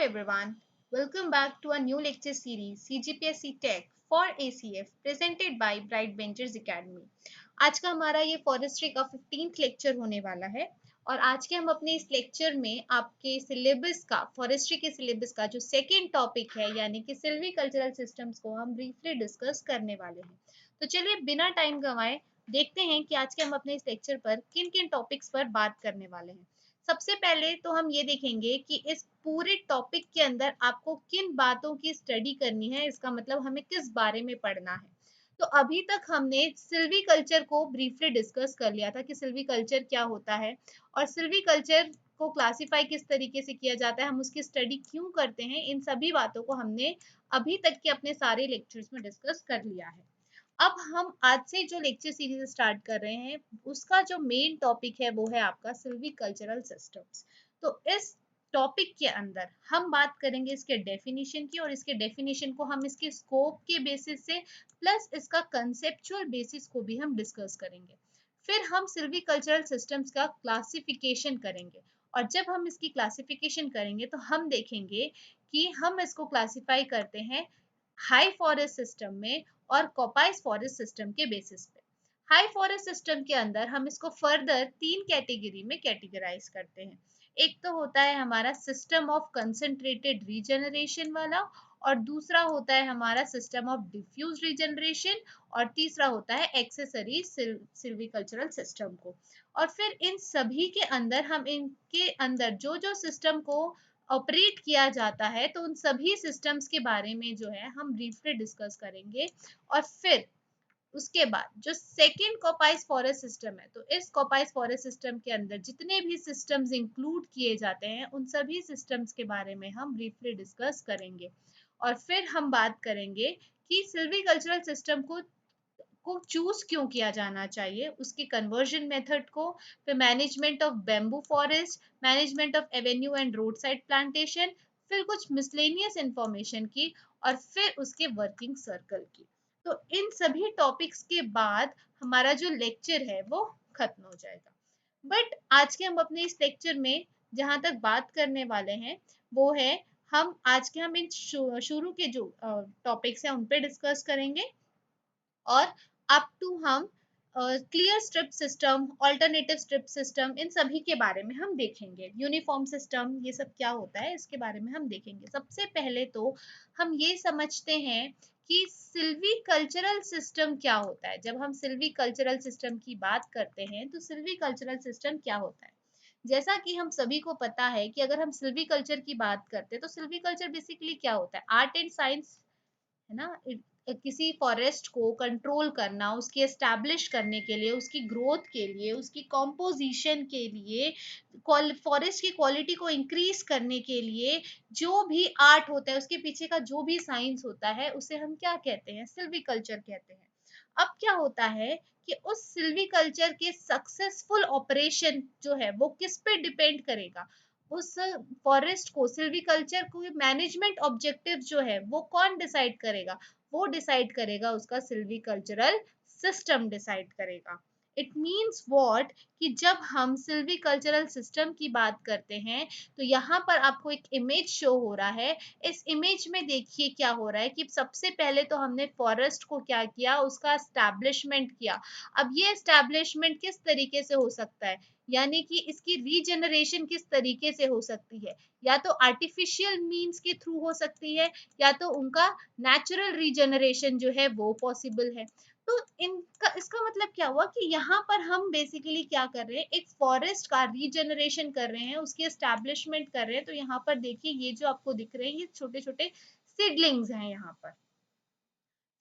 everyone, welcome back to a new lecture series CGPSC Tech for ACF presented by Bright Ventures Academy। आज का हमारा ये forestry का 15th lecture होने वाला है और आज के हम अपने इस लेक्चर में आपके सिलेबस का फॉरेस्ट्री के सिलेबस का जो सेकेंड टॉपिक है यानी कि सिल्वीकल्चरल सिस्टम्स को हम ब्रीफली डिस्कस करने वाले हैं। तो चलिए बिना टाइम गंवाए देखते हैं कि आज के हम अपने इस लेक्चर पर किन किन टॉपिक्स पर बात करने वाले हैं। सबसे पहले तो हम ये देखेंगे कि इस पूरे टॉपिक के अंदर आपको किन बातों की स्टडी करनी है, इसका मतलब हमें किस बारे में पढ़ना है। तो अभी तक हमने सिल्वीकल्चर को ब्रीफली डिस्कस कर लिया था कि सिल्वीकल्चर क्या होता है और सिल्वीकल्चर को क्लासिफाई किस तरीके से किया जाता है, हम उसकी स्टडी क्यों करते हैं, इन सभी बातों को हमने अभी तक के अपने सारे लेक्चर्स में डिस्कस कर लिया है। अब हम आज से जो लेक्चर सीरीज स्टार्ट कर रहे हैं उसका जो मेन टॉपिक है वो है आपका सिल्वीकल्चरल सिस्टम्स। तो इस टॉपिक के अंदर हम बात करेंगे इसके डेफिनेशन की और इसके डेफिनेशन को हम इसके स्कोप के बेसिस से प्लस इसका कंसेप्चुअल बेसिस को भी हम डिस्कस करेंगे। फिर हम सिल्वीकल्चरल सिस्टम्स का क्लासिफिकेशन करेंगे और जब हम इसकी क्लासिफिकेशन करेंगे तो हम देखेंगे कि हम इसको क्लासिफाई करते हैं हाई फॉरेस्ट सिस्टम में और कॉपाइस फॉरेस्ट सिस्टम के बेसिस पे। हाई फॉरेस्ट सिस्टम के अंदर हम इसको फर्दर तीन कैटेगरी में कैटेगराइज करते हैं। एक तो होता है हमारा सिस्टम ऑफ कंसंट्रेटेड रीजनरेशन वाला और दूसरा होता है हमारा सिस्टम ऑफ डिफ्यूज रीजनरेशन और तीसरा होता है एक्सेसरी सिल्वीकल्चरल सिस्टम को। और फिर इन सभी के अंदर हम इनके अंदर जो जो सिस्टम को ऑपरेट किया जाता है तो उन सभी सिस्टम्स के बारे में जो है हम ब्रीफली डिस्कस करेंगे। और फिर उसके बाद जो सेकेंड कॉपाइस फॉरेस्ट सिस्टम है तो इस कॉपाइस फॉरेस्ट सिस्टम के अंदर जितने भी सिस्टम्स इंक्लूड किए जाते हैं उन सभी सिस्टम्स के बारे में हम ब्रीफली डिस्कस करेंगे। और फिर हम बात करेंगे कि सिल्वीकल्चरल सिस्टम को चूज क्यों किया जाना चाहिए, उसकी कन्वर्जन मेथड को, फिर management of bamboo forest, management of Avenue and road side plantation, फिर कुछ मिसलेनियस इंफॉर्मेशन की और फिर उसके वर्किंग सर्कल की। तो इन सभी टॉपिक्स के बाद हमारा जो लेक्चर है वो खत्म हो जाएगा। बट आज के हम अपने इस लेक्चर में जहां तक बात करने वाले हैं वो है हम इन शुरू के जो टॉपिक्स हैं उन पे डिस्कस करेंगे और अप टू हम clear strip system, alternative strip system, इन सभी के बारे में हम देखेंगे। यूनिफॉर्म सिस्टम ये सब क्या होता है इसके बारे में हम देखेंगे। सबसे पहले तो हम ये समझते हैं कि सिल्वीकल्चरल सिस्टम क्या होता है। जब हम सिल्वीकल्चरल सिस्टम की बात करते हैं तो सिल्वीकल्चरल सिस्टम क्या होता है, जैसा कि हम सभी को पता है कि अगर हम सिल्वीकल्चर की बात करते हैं तो सिल्वीकल्चर बेसिकली क्या होता है, आर्ट एंड साइंस है ना। किसी फॉरेस्ट को कंट्रोल करना, उसकी एस्टैब्लिश करने के लिए, उसकी ग्रोथ के लिए, उसकी कॉम्पोजिशन के लिए, फॉरेस्ट की क्वालिटी को इंक्रीज करने के लिए जो भी आर्ट होता है, उसके पीछे का जो भी साइंस होता है उसे हम क्या कहते हैं, सिल्वीकल्चर कहते हैं। अब क्या होता है कि उस सिल्वीकल्चर के सक्सेसफुल ऑपरेशन जो है वो किस पे डिपेंड करेगा, उस फॉरेस्ट को, सिल्वीकल्चर को मैनेजमेंट ऑब्जेक्टिव जो है वो कौन डिसाइड करेगा, वो डिसाइड करेगा उसका सिल्वीकल्चरल सिस्टम डिसाइड करेगा। इट मीन्स वॉट कि जब हम सिल्वीकल्चरल सिस्टम की बात करते हैं तो यहाँ पर आपको एक इमेज शो हो रहा है। इस इमेज में देखिए क्या हो रहा है कि सबसे पहले तो हमने फॉरेस्ट को क्या किया, उसका एस्टैब्लिशमेंट किया। अब ये एस्टैब्लिशमेंट किस तरीके से हो सकता है, यानी कि इसकी रीजनरेशन किस तरीके से हो सकती है, या तो आर्टिफिशियल मीन्स के थ्रू हो सकती है या तो उनका नेचुरल रीजनरेशन जो है वो पॉसिबल है। तो इनका इसका मतलब क्या हुआ कि यहाँ पर हम बेसिकली क्या कर रहे हैं, एक फॉरेस्ट का रीजनरेशन कर रहे हैं, उसकी एस्टैब्लिशमेंट कर रहे हैं। तो यहाँ पर देखिए ये जो आपको दिख रहे हैं ये छोटे छोटे सीडलिंग्स हैं यहाँ पर।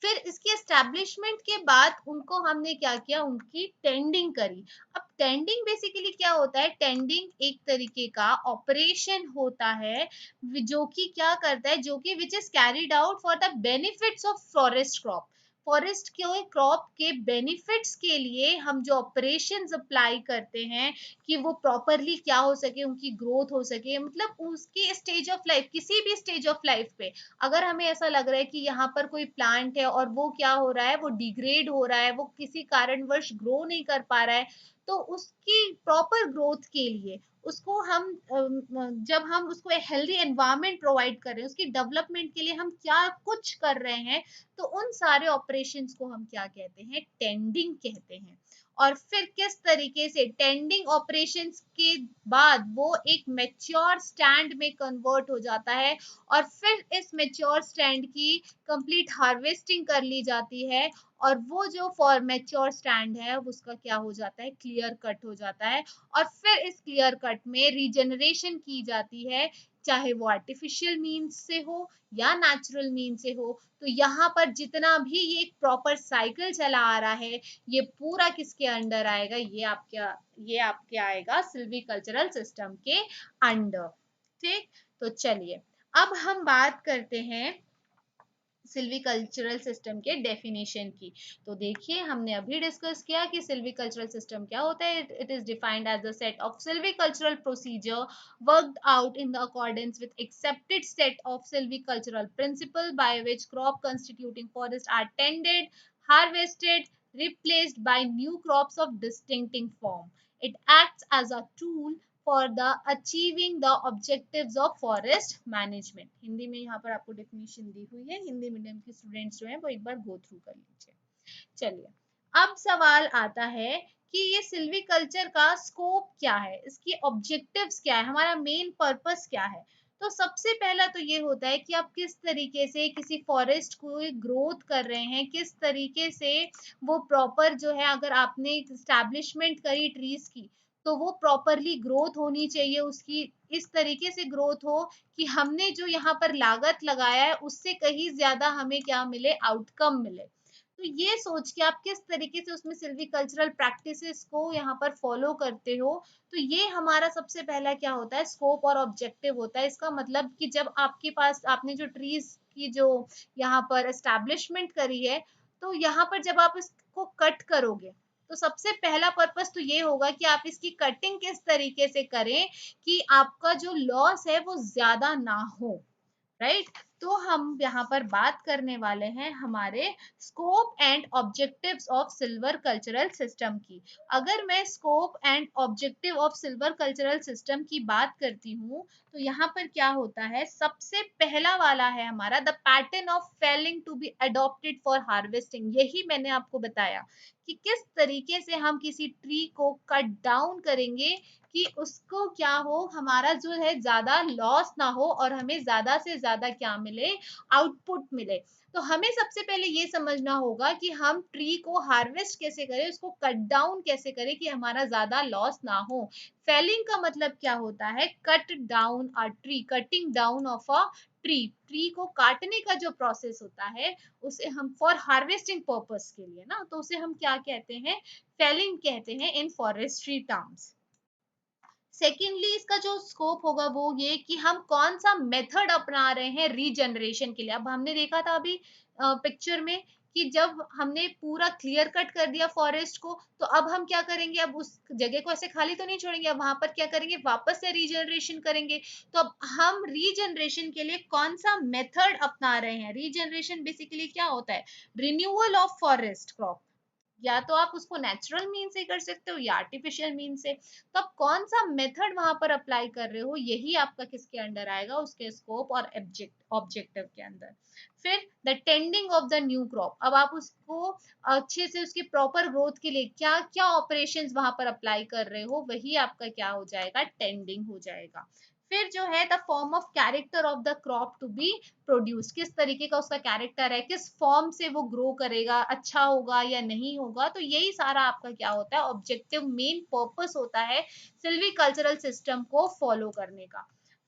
फिर इसकी एस्टैब्लिशमेंट के बाद उनको हमने क्या किया, उनकी टेंडिंग करी। अब टेंडिंग बेसिकली क्या होता है, टेंडिंग एक तरीके का ऑपरेशन होता है जो कि क्या करता है, जो कि which is carried out for the benefits of forest crop. Forest के क्रॉप के बेनिफिट्स के लिए हम जो ऑपरेशंस अप्लाई करते हैं कि वो प्रॉपरली क्या हो सके, उनकी ग्रोथ हो सके, मतलब उसकी स्टेज ऑफ लाइफ, किसी भी स्टेज ऑफ लाइफ पे अगर हमें ऐसा लग रहा है कि यहाँ पर कोई प्लांट है और वो क्या हो रहा है, वो डिग्रेड हो रहा है, वो किसी कारणवश ग्रो नहीं कर पा रहा है, तो उसकी प्रॉपर ग्रोथ के लिए उसको हम जब हम उसको एक हेल्दी एनवायरनमेंट प्रोवाइड कर रहे हैं, उसकी डेवलपमेंट के लिए हम क्या कुछ कर रहे हैं, तो उन सारे ऑपरेशंस को हम क्या कहते हैं, टेंडिंग कहते हैं। और फिर किस तरीके से टेंडिंग ऑपरेशंस के बाद वो एक मैच्योर स्टैंड में कन्वर्ट हो जाता है, और फिर इस मैच्योर स्टैंड की कंप्लीट हार्वेस्टिंग कर ली जाती है, और वो जो फॉर मैच्योर स्टैंड है उसका क्या हो जाता है, क्लियर कट हो जाता है। और फिर इस क्लियर कट में रीजनरेशन की जाती है, चाहे वो आर्टिफिशियल मीन्स से हो या नेचुरल मीन से हो। तो यहाँ पर जितना भी ये प्रॉपर साइकिल चला आ रहा है, ये पूरा किसके अंडर आएगा, ये आपके आएगा सिल्वीकल्चरल सिस्टम के अंडर। ठीक, तो चलिए अब हम बात करते हैं सिल्वीकल्चरल सिस्टम के डेफिनेशन की। तो देखिए हमने अभी डिस्कस किया कि सिल्वीकल्चरल सिस्टम क्या होता है। It is defined as the set of silvicultural procedure worked out in the accordance with accepted set of silvicultural principle by which crop constituting forest are tended, harvested, replaced by new crops of distinctive form. It acts as a tool for the achieving the objectives of forest management. Hindi में यहाँ पर आपको definition दी हुई है, Hindi medium के students जो हैं वो एक बार गो थ्रू कर लीजिए। चलिए अब सवाल आता है कि ये सिल्वीकल्चर का स्कोप क्या है, इसकी ऑब्जेक्टिव्स क्या है, हमारा मेन पर्पस क्या है। तो सबसे पहला तो ये होता है कि आप किस तरीके से किसी फॉरेस्ट को ग्रोथ कर रहे हैं, किस तरीके से वो प्रॉपर जो है, अगर आपने स्टैब्लिशमेंट करी ट्रीज की तो वो प्रॉपरली ग्रोथ होनी चाहिए उसकी, इस तरीके से ग्रोथ हो कि हमने जो यहाँ पर लागत लगाया है उससे कहीं ज्यादा हमें क्या मिले, आउटकम मिले। तो ये सोच के आप किस तरीके से उसमें सिल्वीकल्चरल प्रैक्टिसेस को यहाँ पर फॉलो करते हो, तो ये हमारा सबसे पहला क्या होता है, स्कोप और ऑब्जेक्टिव होता है। इसका मतलब कि जब आपके पास आपने जो ट्रीज की जो यहाँ पर एस्टैब्लिशमेंट करी है, तो यहाँ पर जब आप इसको कट करोगे तो सबसे पहला पर्पस तो ये होगा कि आप इसकी कटिंग किस तरीके से करें कि आपका जो लॉस है वो ज्यादा ना हो, राइट। तो हम यहाँ पर बात करने वाले हैं हमारे scope and objectives of silver cultural system की। अगर मैं scope and objective of silver cultural system की बात करती हूँ, तो यहाँ पर क्या होता है, सबसे पहला वाला है हमारा the pattern of felling to be adopted for harvesting. यही मैंने आपको बताया कि किस तरीके से हम किसी ट्री को कट डाउन करेंगे कि उसको क्या हो, हमारा जो है ज्यादा लॉस ना हो और हमें ज्यादा से ज्यादा क्या मिले, आउटपुट मिले। तो हमें सबसे पहले ये समझना होगा कि हम ट्री को हार्वेस्ट कैसे करें, उसको कट डाउन कैसे करें कि हमारा ज्यादा लॉस ना हो। फेलिंग का मतलब क्या होता है, cut down a tree, cutting down of a tree, tree को काटने का जो प्रोसेस होता है उसे हम फॉर हार्वेस्टिंग पर्पस के लिए ना, तो उसे हम क्या कहते हैं, फेलिंग कहते हैं इन फॉरेस्ट्री टर्म्स। सेकेंडली इसका जो स्कोप होगा वो ये कि हम कौन सा मेथड अपना रहे हैं रीजनरेशन के लिए। अब हमने देखा था अभी पिक्चर में कि जब हमने पूरा क्लियर कट कर दिया फॉरेस्ट को, तो अब हम क्या करेंगे, अब उस जगह को ऐसे खाली तो नहीं छोड़ेंगे, अब वहां पर क्या करेंगे, वापस से रीजनरेशन करेंगे। तो अब हम रीजनरेशन के लिए कौन सा मेथड अपना रहे हैं। रीजनरेशन बेसिकली क्या होता है, रिन्यूअल ऑफ फॉरेस्ट क्रॉप, या तो आप उसको नेचुरल मीन से कर सकते हो या आर्टिफिशियल मीन से। तो आप कौन सा मेथड वहां पर अप्लाई कर रहे हो, यही आपका किसके अंडर आएगा, उसके स्कोप और ऑब्जेक्टिव के अंदर। फिर the tending of the new crop, अब आप उसको अच्छे से उसकी प्रॉपर ग्रोथ के लिए क्या क्या ऑपरेशंस वहां पर अप्लाई कर रहे हो, वही आपका क्या हो जाएगा, टेंडिंग हो जाएगा। फिर जो है the form of character of the crop to be produce, किस तरीके का उसका कैरेक्टर है, किस फॉर्म से वो ग्रो करेगा, अच्छा होगा या नहीं होगा। तो यही सारा आपका क्या होता है, ऑब्जेक्टिव मेन पर्पस होता है सिल्वीकल्चरल सिस्टम को फॉलो करने का।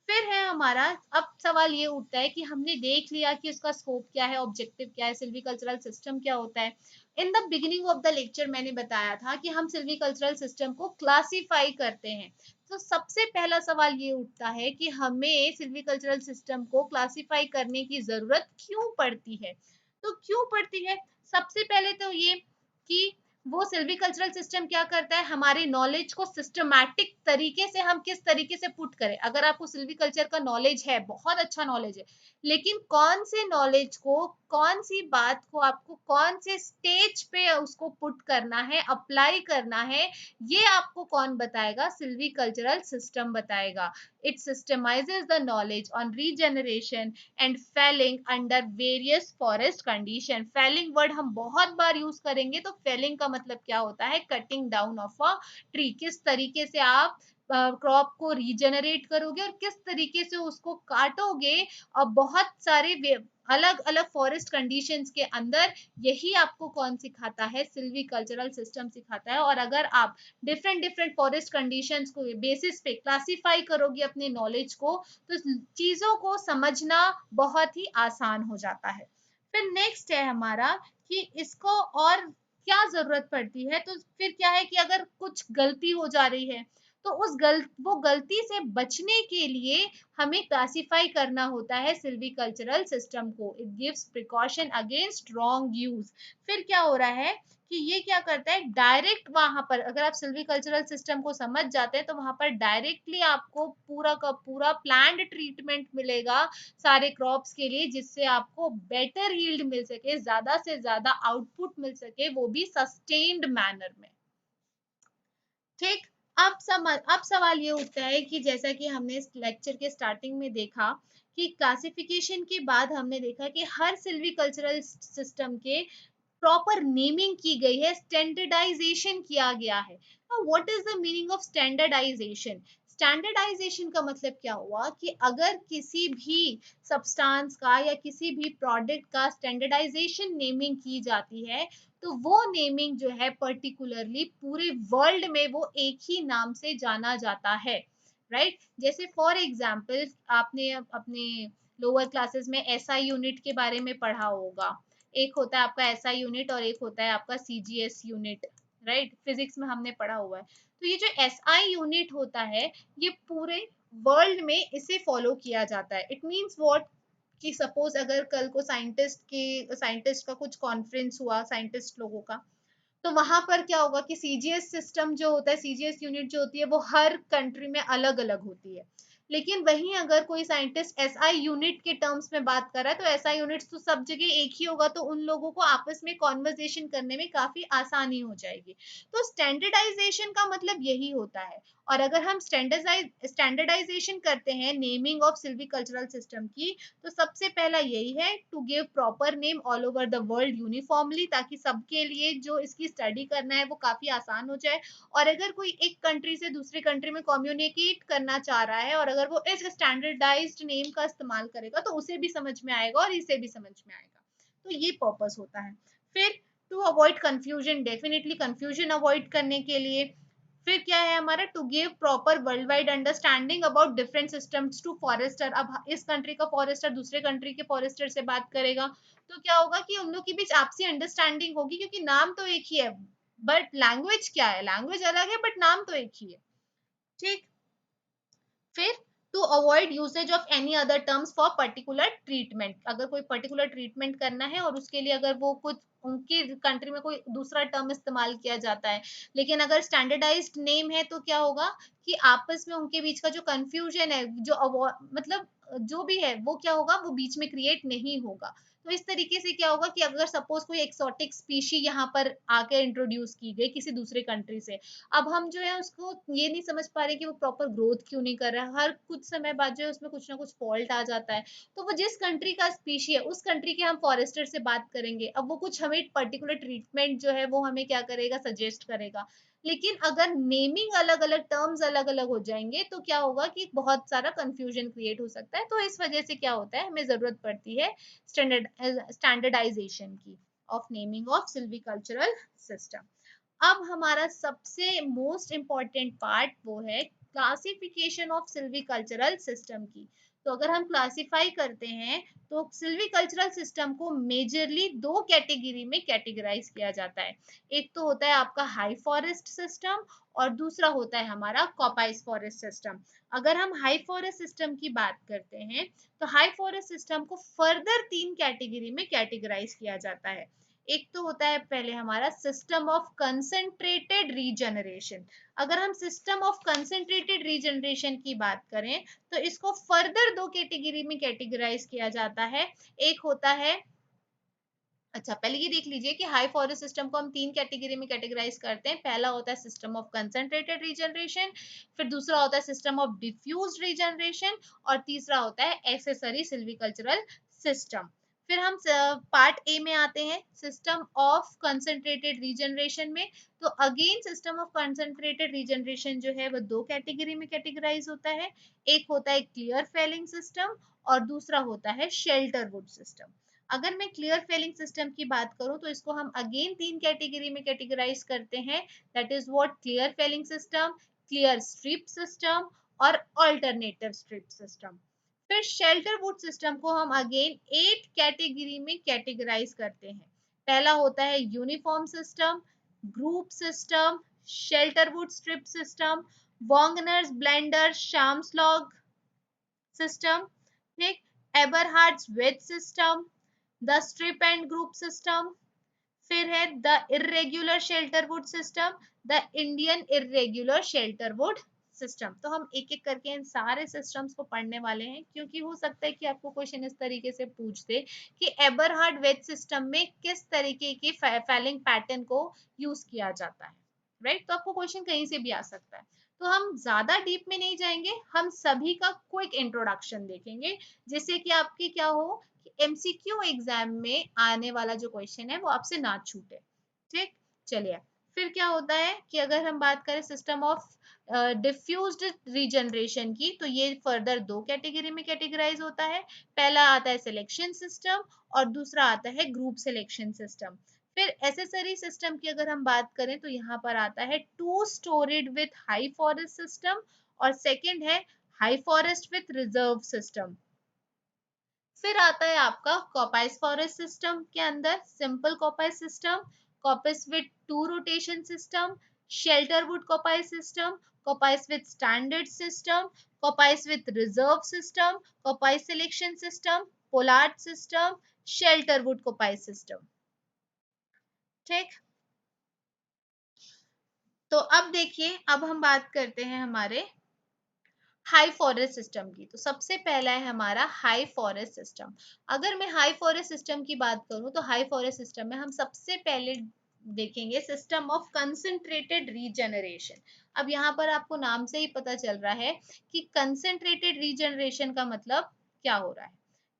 फिर है हमारा, अब सवाल ये उठता है कि हमने देख लिया कि उसका स्कोप क्या है, ऑब्जेक्टिव क्या है, सिल्वीकल्चरल सिस्टम क्या होता है। In the beginning of the lecture मैंने बताया था कि हम सिल्वीकल्चरल सिस्टम को क्लासिफाई करते हैं। तो सबसे पहला सवाल ये उठता है कि हमें सिल्वीकल्चरल सिस्टम को क्लासिफाई करने की जरूरत क्यों पड़ती है। तो क्यों पड़ती है, सबसे पहले तो ये कि वो सिल्वीकल्चरल सिस्टम क्या करता है, हमारे नॉलेज को सिस्टमैटिक तरीके से हम किस तरीके से पुट करें। अगर आपको सिल्वीकल्चर का नॉलेज है, बहुत अच्छा नॉलेज है, लेकिन कौन से नॉलेज को कौन सी बात को आपको कौन से स्टेज पे उसको पुट करना है, अप्लाई करना है, ये आपको कौन बताएगा? सिल्वीकल्चरल सिस्टम बताएगा. It systematizes the knowledge on regeneration and felling under various forest condition. Felling word हम बहुत बार यूज करेंगे. तो फेलिंग का मतलब क्या होता है? Cutting down of a tree. किस तरीके से आप क्रॉप को रीजनरेट करोगे और किस तरीके से उसको काटोगे. और बहुत सारे अलग अलग फॉरेस्ट कंडीशंस के अंदर यही आपको कौन सिखाता है? सिल्वीकल्चरल सिस्टम सिखाता है. और अगर आप डिफरेंट डिफरेंट फॉरेस्ट कंडीशंस को बेसिस पे क्लासिफाई करोगे अपने नॉलेज को, तो चीजों को समझना बहुत ही आसान हो जाता है. फिर नेक्स्ट है हमारा कि इसको और क्या जरूरत पड़ती है. तो फिर क्या है कि अगर कुछ गलती हो जा रही है, तो वो गलती से बचने के लिए हमें क्लासिफाई करना होता है सिल्वीकल्चरल सिस्टम को. It gives precaution against wrong use. फिर क्या हो रहा है कि ये क्या करता है? डायरेक्ट वहां पर अगर आप सिल्वीकल्चरल सिस्टम को समझ जाते हैं, तो वहां पर डायरेक्टली आपको पूरा का पूरा प्लान्ड ट्रीटमेंट मिलेगा सारे क्रॉप्स के लिए, जिससे आपको बेटर यील्ड मिल सके, ज्यादा से ज्यादा आउटपुट मिल सके, वो भी सस्टेन्ड मैनर में. ठीक. अब सवाल ये उठता है कि जैसा कि हमने इस लेक्चर के स्टार्टिंग में देखा कि क्लासिफिकेशन के बाद हमने देखा कि हर सिल्वीकल्चरल सिस्टम के प्रॉपर नेमिंग की गई है, स्टैंडर्डाइजेशन किया गया है. What is the meaning of standardisation? Standardisation का मतलब क्या हुआ कि अगर किसी भी सब्सटेंस का या किसी भी प्रोडक्ट का स्टैंडर्डाइजेशन नेमिंग की जाती है, तो वो नेमिंग जो है पर्टिकुलरली पूरे वर्ल्ड में वो एक ही नाम से जाना जाता है. राइट. जैसे फॉर एग्जांपल आपने अपने लोअर क्लासेस में एसआई यूनिट के बारे में पढ़ा होगा. एक होता है आपका एसआई यूनिट और एक होता है आपका सीजीएस यूनिट. राइट. फिजिक्स में हमने पढ़ा हुआ है. तो ये जो एसआई यूनिट होता है, ये पूरे वर्ल्ड में इसे फॉलो किया जाता है. इट मीन्स व्हाट कि सपोज अगर कल को साइंटिस्ट का कुछ कॉन्फ्रेंस हुआ साइंटिस्ट लोगों का, तो वहां पर क्या होगा कि सीजीएस सिस्टम जो होता है, सीजीएस यूनिट जो होती है, वो हर कंट्री में अलग अलग होती है. लेकिन वहीं अगर कोई साइंटिस्ट एसआई यूनिट के टर्म्स में बात कर रहा है, तो एसआई यूनिट तो सब जगह एक ही होगा, तो उन लोगों को आपस में कॉन्वर्जेशन करने में काफी आसानी हो जाएगी. तो स्टैंडर्डाइजेशन का मतलब यही होता है. और अगर हम स्टैंडर्डाइजेशन करते हैं नेमिंग ऑफ सिल्वीकल्चरल सिस्टम की, तो सबसे पहला यही है to give proper name all over the world uniformly, ताकि सबके लिए जो इसकी स्टडी करना है वो काफी आसान हो जाए. और अगर कोई एक कंट्री से दूसरी कंट्री में कम्युनिकेट करना चाह रहा है और अगर वो इस स्टैंडर्डाइज्ड नेम का इस्तेमाल करेगा, तो उसे भी समझ में आएगा और इसे भी समझ में आएगा. तो ये पर्पस होता है. फिर to avoid confusion, definitely confusion avoid करने के लिए. फिर क्या है हमारा? To give proper world wide understanding about different systems to forester. अब इस कंट्री का फॉरेस्टर दूसरे कंट्री के फॉरेस्टर से बात करेगा, तो क्या होगा कि उन लोग के बीच आपसी अंडरस्टैंडिंग होगी, क्योंकि नाम तो एक ही है, बट लैंग्वेज क्या है? लैंग्वेज अलग है बट नाम तो एक ही है. ठीक. फिर to avoid usage of any other terms for particular treatment. अगर कोई पर्टिकुलर ट्रीटमेंट करना है और उसके लिए अगर वो कुछ उनकी कंट्री में कोई दूसरा टर्म इस्तेमाल किया जाता है, लेकिन अगर स्टैंडर्डाइज्ड नेम है, तो क्या होगा कि आपस में उनके बीच का जो कंफ्यूजन है, जो मतलब जो भी है, वो क्या होगा, वो बीच में क्रिएट नहीं होगा. तो इस तरीके से क्या होगा कि अगर सपोज कोई एक्सोटिक स्पीशी यहाँ पर आके इंट्रोड्यूस की गई किसी दूसरे कंट्री से, अब हम जो है उसको ये नहीं समझ पा रहे कि वो प्रॉपर ग्रोथ क्यों नहीं कर रहा है, हर कुछ समय बाद जो है उसमें कुछ ना कुछ फॉल्ट आ जाता है. तो वो जिस कंट्री का स्पीशी है, उस कंट्री के हम फॉरेस्टर से बात करेंगे, अब वो कुछ हमें पर्टिकुलर ट्रीटमेंट जो है वो हमें क्या करेगा, सजेस्ट करेगा. लेकिन अगर नेमिंग अलग अलग, टर्म्स अलग अलग हो जाएंगे, तो क्या होगा कि बहुत सारा कंफ्यूजन क्रिएट हो सकता है. तो इस वजह से क्या होता है, हमें जरूरत पड़ती है स्टैंडर्डाइजेशन की of naming of silvicultural system. अब हमारा सबसे मोस्ट इम्पॉर्टेंट पार्ट वो है क्लासिफिकेशन ऑफ सिल्वीकल्चरल सिस्टम की. तो अगर हम क्लासिफाई करते हैं, तो सिल्वीकल्चरल सिस्टम को मेजरली दो कैटेगरी में कैटेगराइज किया जाता है. एक तो होता है आपका हाई फॉरेस्ट सिस्टम और दूसरा होता है हमारा कॉपाइस फॉरेस्ट सिस्टम. अगर हम हाई फॉरेस्ट सिस्टम की बात करते हैं, तो हाई फॉरेस्ट सिस्टम को फर्दर तीन कैटेगरी में कैटेगराइज किया जाता है. एक तो होता है पहले हमारा सिस्टम ऑफ कंसंट्रेटेड रीजनरेशन. अगर हम सिस्टम ऑफ कंसंट्रेटेड रीजनरेशन की बात करें, तो इसको फर्दर दो कैटेगरी में कैटेगराइज किया जाता है. एक होता है अच्छा, पहले ये देख लीजिए कि हाई फॉरेस्ट सिस्टम को हम तीन कैटेगरी में कैटेगराइज करते हैं। पहला होता है सिस्टम ऑफ कंसंट्रेटेड रीजनरेशन, फिर दूसरा होता है सिस्टम ऑफ डिफ्यूज्ड रीजनरेशन, और तीसरा होता है एक्सेसरी सिल्वीकल्चरल सिस्टम। फिर हम पार्ट ए में आते हैं, सिस्टम ऑफ कंसंट्रेटेड रीजनरेशन में। तो again system of concentrated regeneration जो है वो दो कैटेगरी में कैटेगराइज होता है। एक होता है क्लियर फेलिंग सिस्टम और दूसरा होता है शेल्टर वुड सिस्टम। अगर मैं क्लियर फेलिंग सिस्टम की बात करूं तो इसको हम अगेन तीन कैटेगरी में कैटेगराइज करते हैं, that is what clear felling system, clear strip system और अल्टरनेटिव स्ट्रिप सिस्टम। फिर शेल्टर वुड सिस्टम को हम अगेन 8 कैटेगरी में कैटेगराइज करते हैं। पहला होता है uniform system, group system, shelter wood strip system, Wagner's blender शार्म्सलॉग सिस्टम, ठीक, Eberhard's wedge system, the strip and group system. फिर है the irregular shelterwood system, the Indian irregular shelterwood system. तो हम एक एक करके इन सारे सिस्टम्स को पढ़ने वाले हैं, क्योंकि हो सकता है कि आपको क्वेश्चन इस तरीके से पूछ दे कि एबरहार्ड वेज सिस्टम में किस तरीके की फैलिंग पैटर्न को यूज किया जाता है, राइट। तो आपको क्वेश्चन कहीं से भी आ सकता है। तो हम ज्यादा डीप में नहीं जाएंगे, हम सभी का क्विक इंट्रोडक्शन देखेंगे, जिससे कि आपके क्या हो, एमसीक्यू एग्जाम में आने वाला जो क्वेश्चन है वो आपसे ना छूटे, ठीक। चलिए, फिर क्या होता है कि अगर हम बात करें सिस्टम ऑफ डिफ्यूज्ड रीजनरेशन की, तो ये फर्दर दो कैटेगरी में कैटेगराइज होता है। पहला आता है सिलेक्शन सिस्टम और दूसरा आता है ग्रुप सिलेक्शन सिस्टम। फिर एसेसरी सिस्टम की अगर हम बात करें तो यहाँ पर आता है two storied with high forest system, और सेकंड है high forest with reserve system. फिर आता है आपका कॉपाइस फॉरेस्ट सिस्टम के अंदर simple coppice system, coppice with two rotation system, shelter wood coppice system, coppice with standard system, coppice with reserve system, coppice selection system, pollard system, shelter wood coppice system, ठीक। तो अब देखिए, अब हम बात करते हैं हमारे हाई फॉरेस्ट सिस्टम की। तो सबसे पहला है हमारा हाई फॉरेस्ट सिस्टम। अगर मैं हाई फॉरेस्ट सिस्टम की बात करूं तो हाई फॉरेस्ट सिस्टम में हम सबसे पहले देखेंगे सिस्टम ऑफ कंसंट्रेटेड रीजनरेशन। अब यहाँ पर आपको नाम से ही पता चल रहा है कि कंसंट्रेटेड रीजनरेशन का मतलब क्या हो रहा है।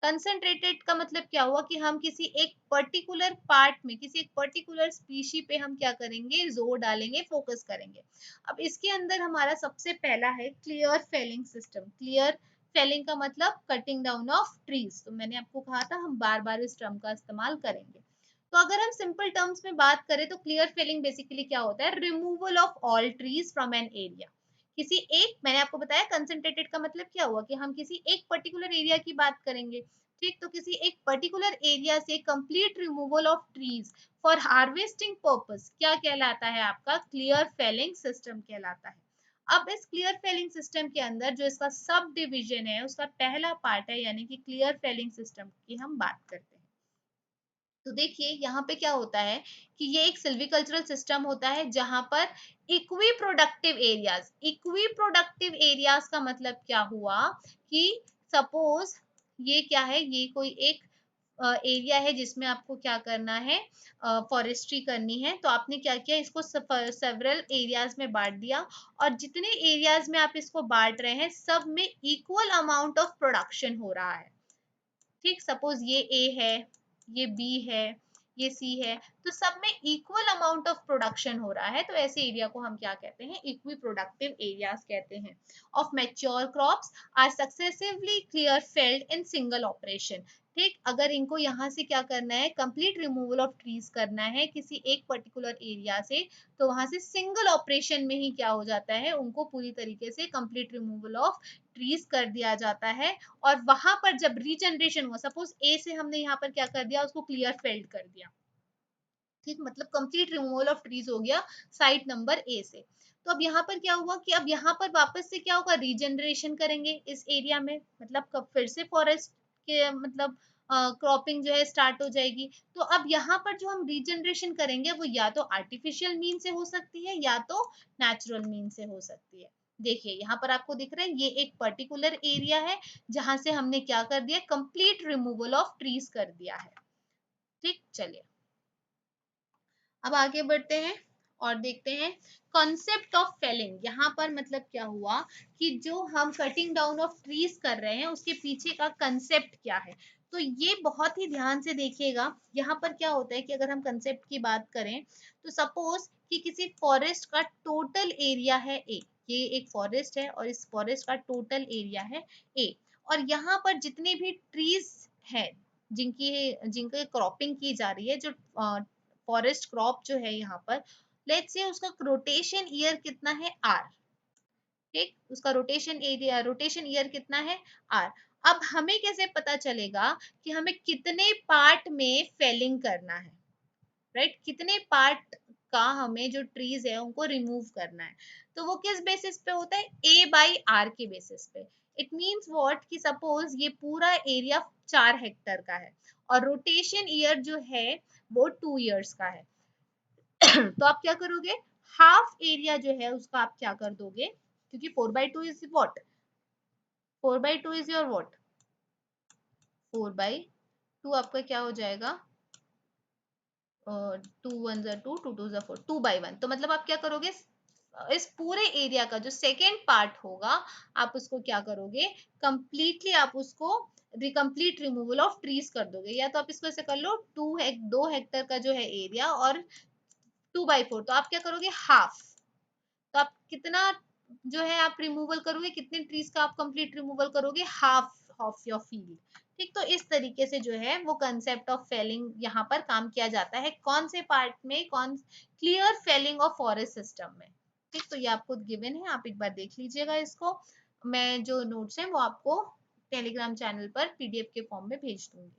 कंसंट्रेटेड का मतलब क्या हुआ कि हम किसी एक पर्टिकुलर पार्ट में, किसी एक पर्टिकुलर स्पीशी पे हम क्या करेंगे, जोर डालेंगे, फोकस करेंगे। अब इसके अंदर हमारा सबसे पहला है clear felling system. Clear felling का मतलब कटिंग डाउन ऑफ ट्रीज। तो मैंने आपको कहा था हम बार बार इस टर्म का इस्तेमाल करेंगे। तो अगर हम सिंपल टर्म्स में बात करें तो क्लियर फेलिंग बेसिकली क्या होता है, removal of all trees from an area. किसी एक, मैंने आपको बताया कंसंट्रेटेड का मतलब क्या हुआ कि हम किसी एक पर्टिकुलर एरिया की बात करेंगे, ठीक। तो किसी एक पर्टिकुलर एरिया से complete removal of trees for harvesting purpose क्या कहलाता है, आपका क्लियर फेलिंग सिस्टम कहलाता है। अब इस क्लियर फेलिंग सिस्टम के अंदर जो इसका सब डिविजन है, उसका पहला पार्ट है, यानी कि क्लियर फेलिंग सिस्टम की हम बात करते हैं। तो देखिए यहाँ पे क्या होता है कि ये एक सिल्वीकल्चरल सिस्टम होता है जहां पर equi productive areas, equi productive areas का मतलब क्या हुआ कि सपोज ये क्या है, ये कोई एक एरिया है जिसमें आपको क्या करना है, फॉरेस्ट्री करनी है। तो आपने क्या किया, इसको सेवरल एरियाज में बांट दिया, और जितने एरियाज में आप इसको बांट रहे हैं सब में इक्वल अमाउंट ऑफ प्रोडक्शन हो रहा है, ठीक। सपोज ये ए है, ये बी है, ये सी है, तो सब में इक्वल अमाउंट ऑफ प्रोडक्शन हो रहा है। तो ऐसे एरिया को हम क्या कहते हैं, इक्वी प्रोडक्टिव एरियाज कहते हैं। Of mature crops are successively clear felled in single operation, ठीक। अगर इनको यहाँ से क्या करना है, कंप्लीट रिमूवल ऑफ ट्रीज करना है किसी एक पर्टिकुलर एरिया से, तो वहां से सिंगल ऑपरेशन में ही क्या हो जाता है, उनको पूरी तरीके से कंप्लीट रिमूवल ऑफ ट्रीज कर दिया जाता है। और वहां पर जब रीजनरेशन हुआ, सपोज ए से हमने यहाँ पर क्या कर दिया, उसको क्लियर फेल्ड कर दिया, ठीक, मतलब कंप्लीट रिमूवल ऑफ ट्रीज हो गया साइट नंबर ए से। तो अब यहाँ पर क्या हुआ कि अब यहाँ पर वापस से क्या होगा, रीजनरेशन करेंगे इस एरिया में, मतलब कब फिर से फॉरेस्ट के मतलब क्रॉपिंग जो है स्टार्ट हो जाएगी। तो अब यहाँ पर जो हम रीजनरेशन करेंगे वो या तो आर्टिफिशियल मीन से हो सकती है या तो नेचुरल मीन से हो सकती है। देखिए यहाँ पर आपको दिख रहा है ये एक पर्टिकुलर एरिया है जहां से हमने क्या कर दिया, कंप्लीट रिमूवल ऑफ ट्रीज कर दिया है, ठीक, चलिए अब आगे बढ़ते हैं और देखते हैं कॉन्सेप्ट ऑफ फेलिंग। यहाँ पर मतलब क्या हुआ कि जो हम कटिंग डाउन ऑफ ट्रीज कर रहे हैं उसके पीछे का कंसेप्ट क्या है। तो ये बहुत ही ध्यान से देखिएगा। यहाँ पर क्या होता है कि अगर हम कंसेप्ट की बात करें तो सपोज कि किसी फॉरेस्ट का टोटल एरिया है ए, ये एक फॉरेस्ट है और इस फॉरेस्ट का टोटल एरिया है ए, और यहाँ पर जितने भी ट्रीज हैं जिनकी जिनकी क्रॉपिंग की जा रही है, जो फॉरेस्ट क्रॉप जो है यहाँ पर, लेट्स से उसका रोटेशन ईयर कितना है आर। ठीक, उसका रोटेशन एरिया, रोटेशन ईयर कितना है आर। अब हमें कैसे पता चलेगा कि हमें कितने पार्ट में फेलिंग करना है, राइट, कितने पार्ट का हमें जो ट्रीज है उनको रिमूव करना है। तो वो किस बेसिस पे होता है, ए बाई आर के बेसिस पे। इट मींस व्हाट कि सपोज ये पूरा एरिया 4 हेक्टर का है और रोटेशन ईयर जो है वो 2 इयर्स का है। तो आप क्या करोगे, हाफ एरिया जो है उसका आप क्या कर दोगे, क्योंकि 4/2 is what, 4/2 is your what, 4/2 आपका क्या हो जाएगा, 2 1 टू 2 2 4, 2/1। तो मतलब आप क्या करोगे, इस पूरे एरिया का जो सेकेंड पार्ट होगा आप उसको क्या करोगे, कंप्लीटली आप उसको कंप्लीट रिमूवल ऑफ ट्रीज कर दोगे। या तो आप इसको ऐसे कर लो, 2 हेक्टर का जो है एरिया और 2/4, तो आप क्या करोगे हाफ। तो आप कितना जो है आप रिमूवल करोगे, कितने ट्रीज का आप कंप्लीट रिमूवल करोगे, हाफ ऑफ योर फील्ड। ठीक, तो इस तरीके से जो है वो कंसेप्ट ऑफ फेलिंग यहाँ पर काम किया जाता है। कौन से पार्ट में, कौन clear felling of forest system में। ठीक, तो ये आपको गिवन है, आप एक बार देख लीजिएगा इसको। मैं जो नोट्स हैं वो आपको टेलीग्राम चैनल पर पीडीएफ के फॉर्म में भेज दूंगी।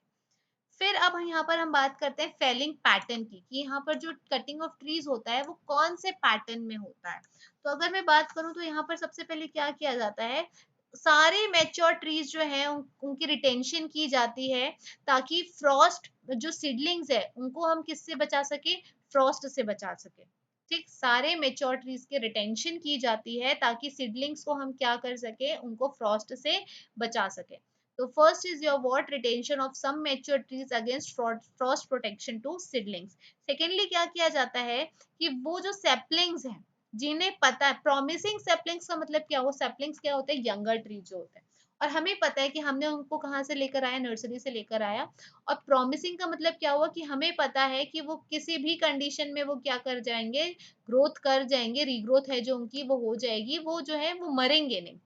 फिर अब यहाँ पर हम बात करते हैं फेलिंग पैटर्न की, कि यहाँ पर जो कटिंग ऑफ ट्रीज होता है वो कौन से पैटर्न में होता है। तो अगर मैं बात करूँ तो यहाँ पर सबसे पहले क्या किया जाता है, सारे मैच्योर ट्रीज जो है उनकी रिटेंशन की जाती है, ताकि फ्रॉस्ट जो सीडलिंग्स है उनको हम किससे बचा सके, फ्रॉस्ट से बचा सके। ठीक, सारे मेच्योर ट्रीज के रिटेंशन की जाती है ताकि सीडलिंग्स को हम क्या कर सके, उनको फ्रॉस्ट से बचा सके। तो first is your what, retention of some mature trees against frost protection to seedlings. Secondly क्या किया जाता है कि वो जो सैपलिंग्स हैं जिन्हें पता है, प्रॉमिसिंग सैपलिंग्स का मतलब क्या, वो सैपलिंग्स क्या होते हैं, यंगर ट्रीज जो होते हैं, और हमें पता है कि हमने उनको कहाँ से लेकर आया, नर्सरी से लेकर आया। और प्रॉमिसिंग का मतलब क्या हुआ कि हमें पता है कि वो किसी भी कंडीशन में वो क्या कर जाएंगे, ग्रोथ कर जाएंगे, रीग्रोथ है जो उनकी वो हो जाएगी, वो जो है वो मरेंगे नहीं।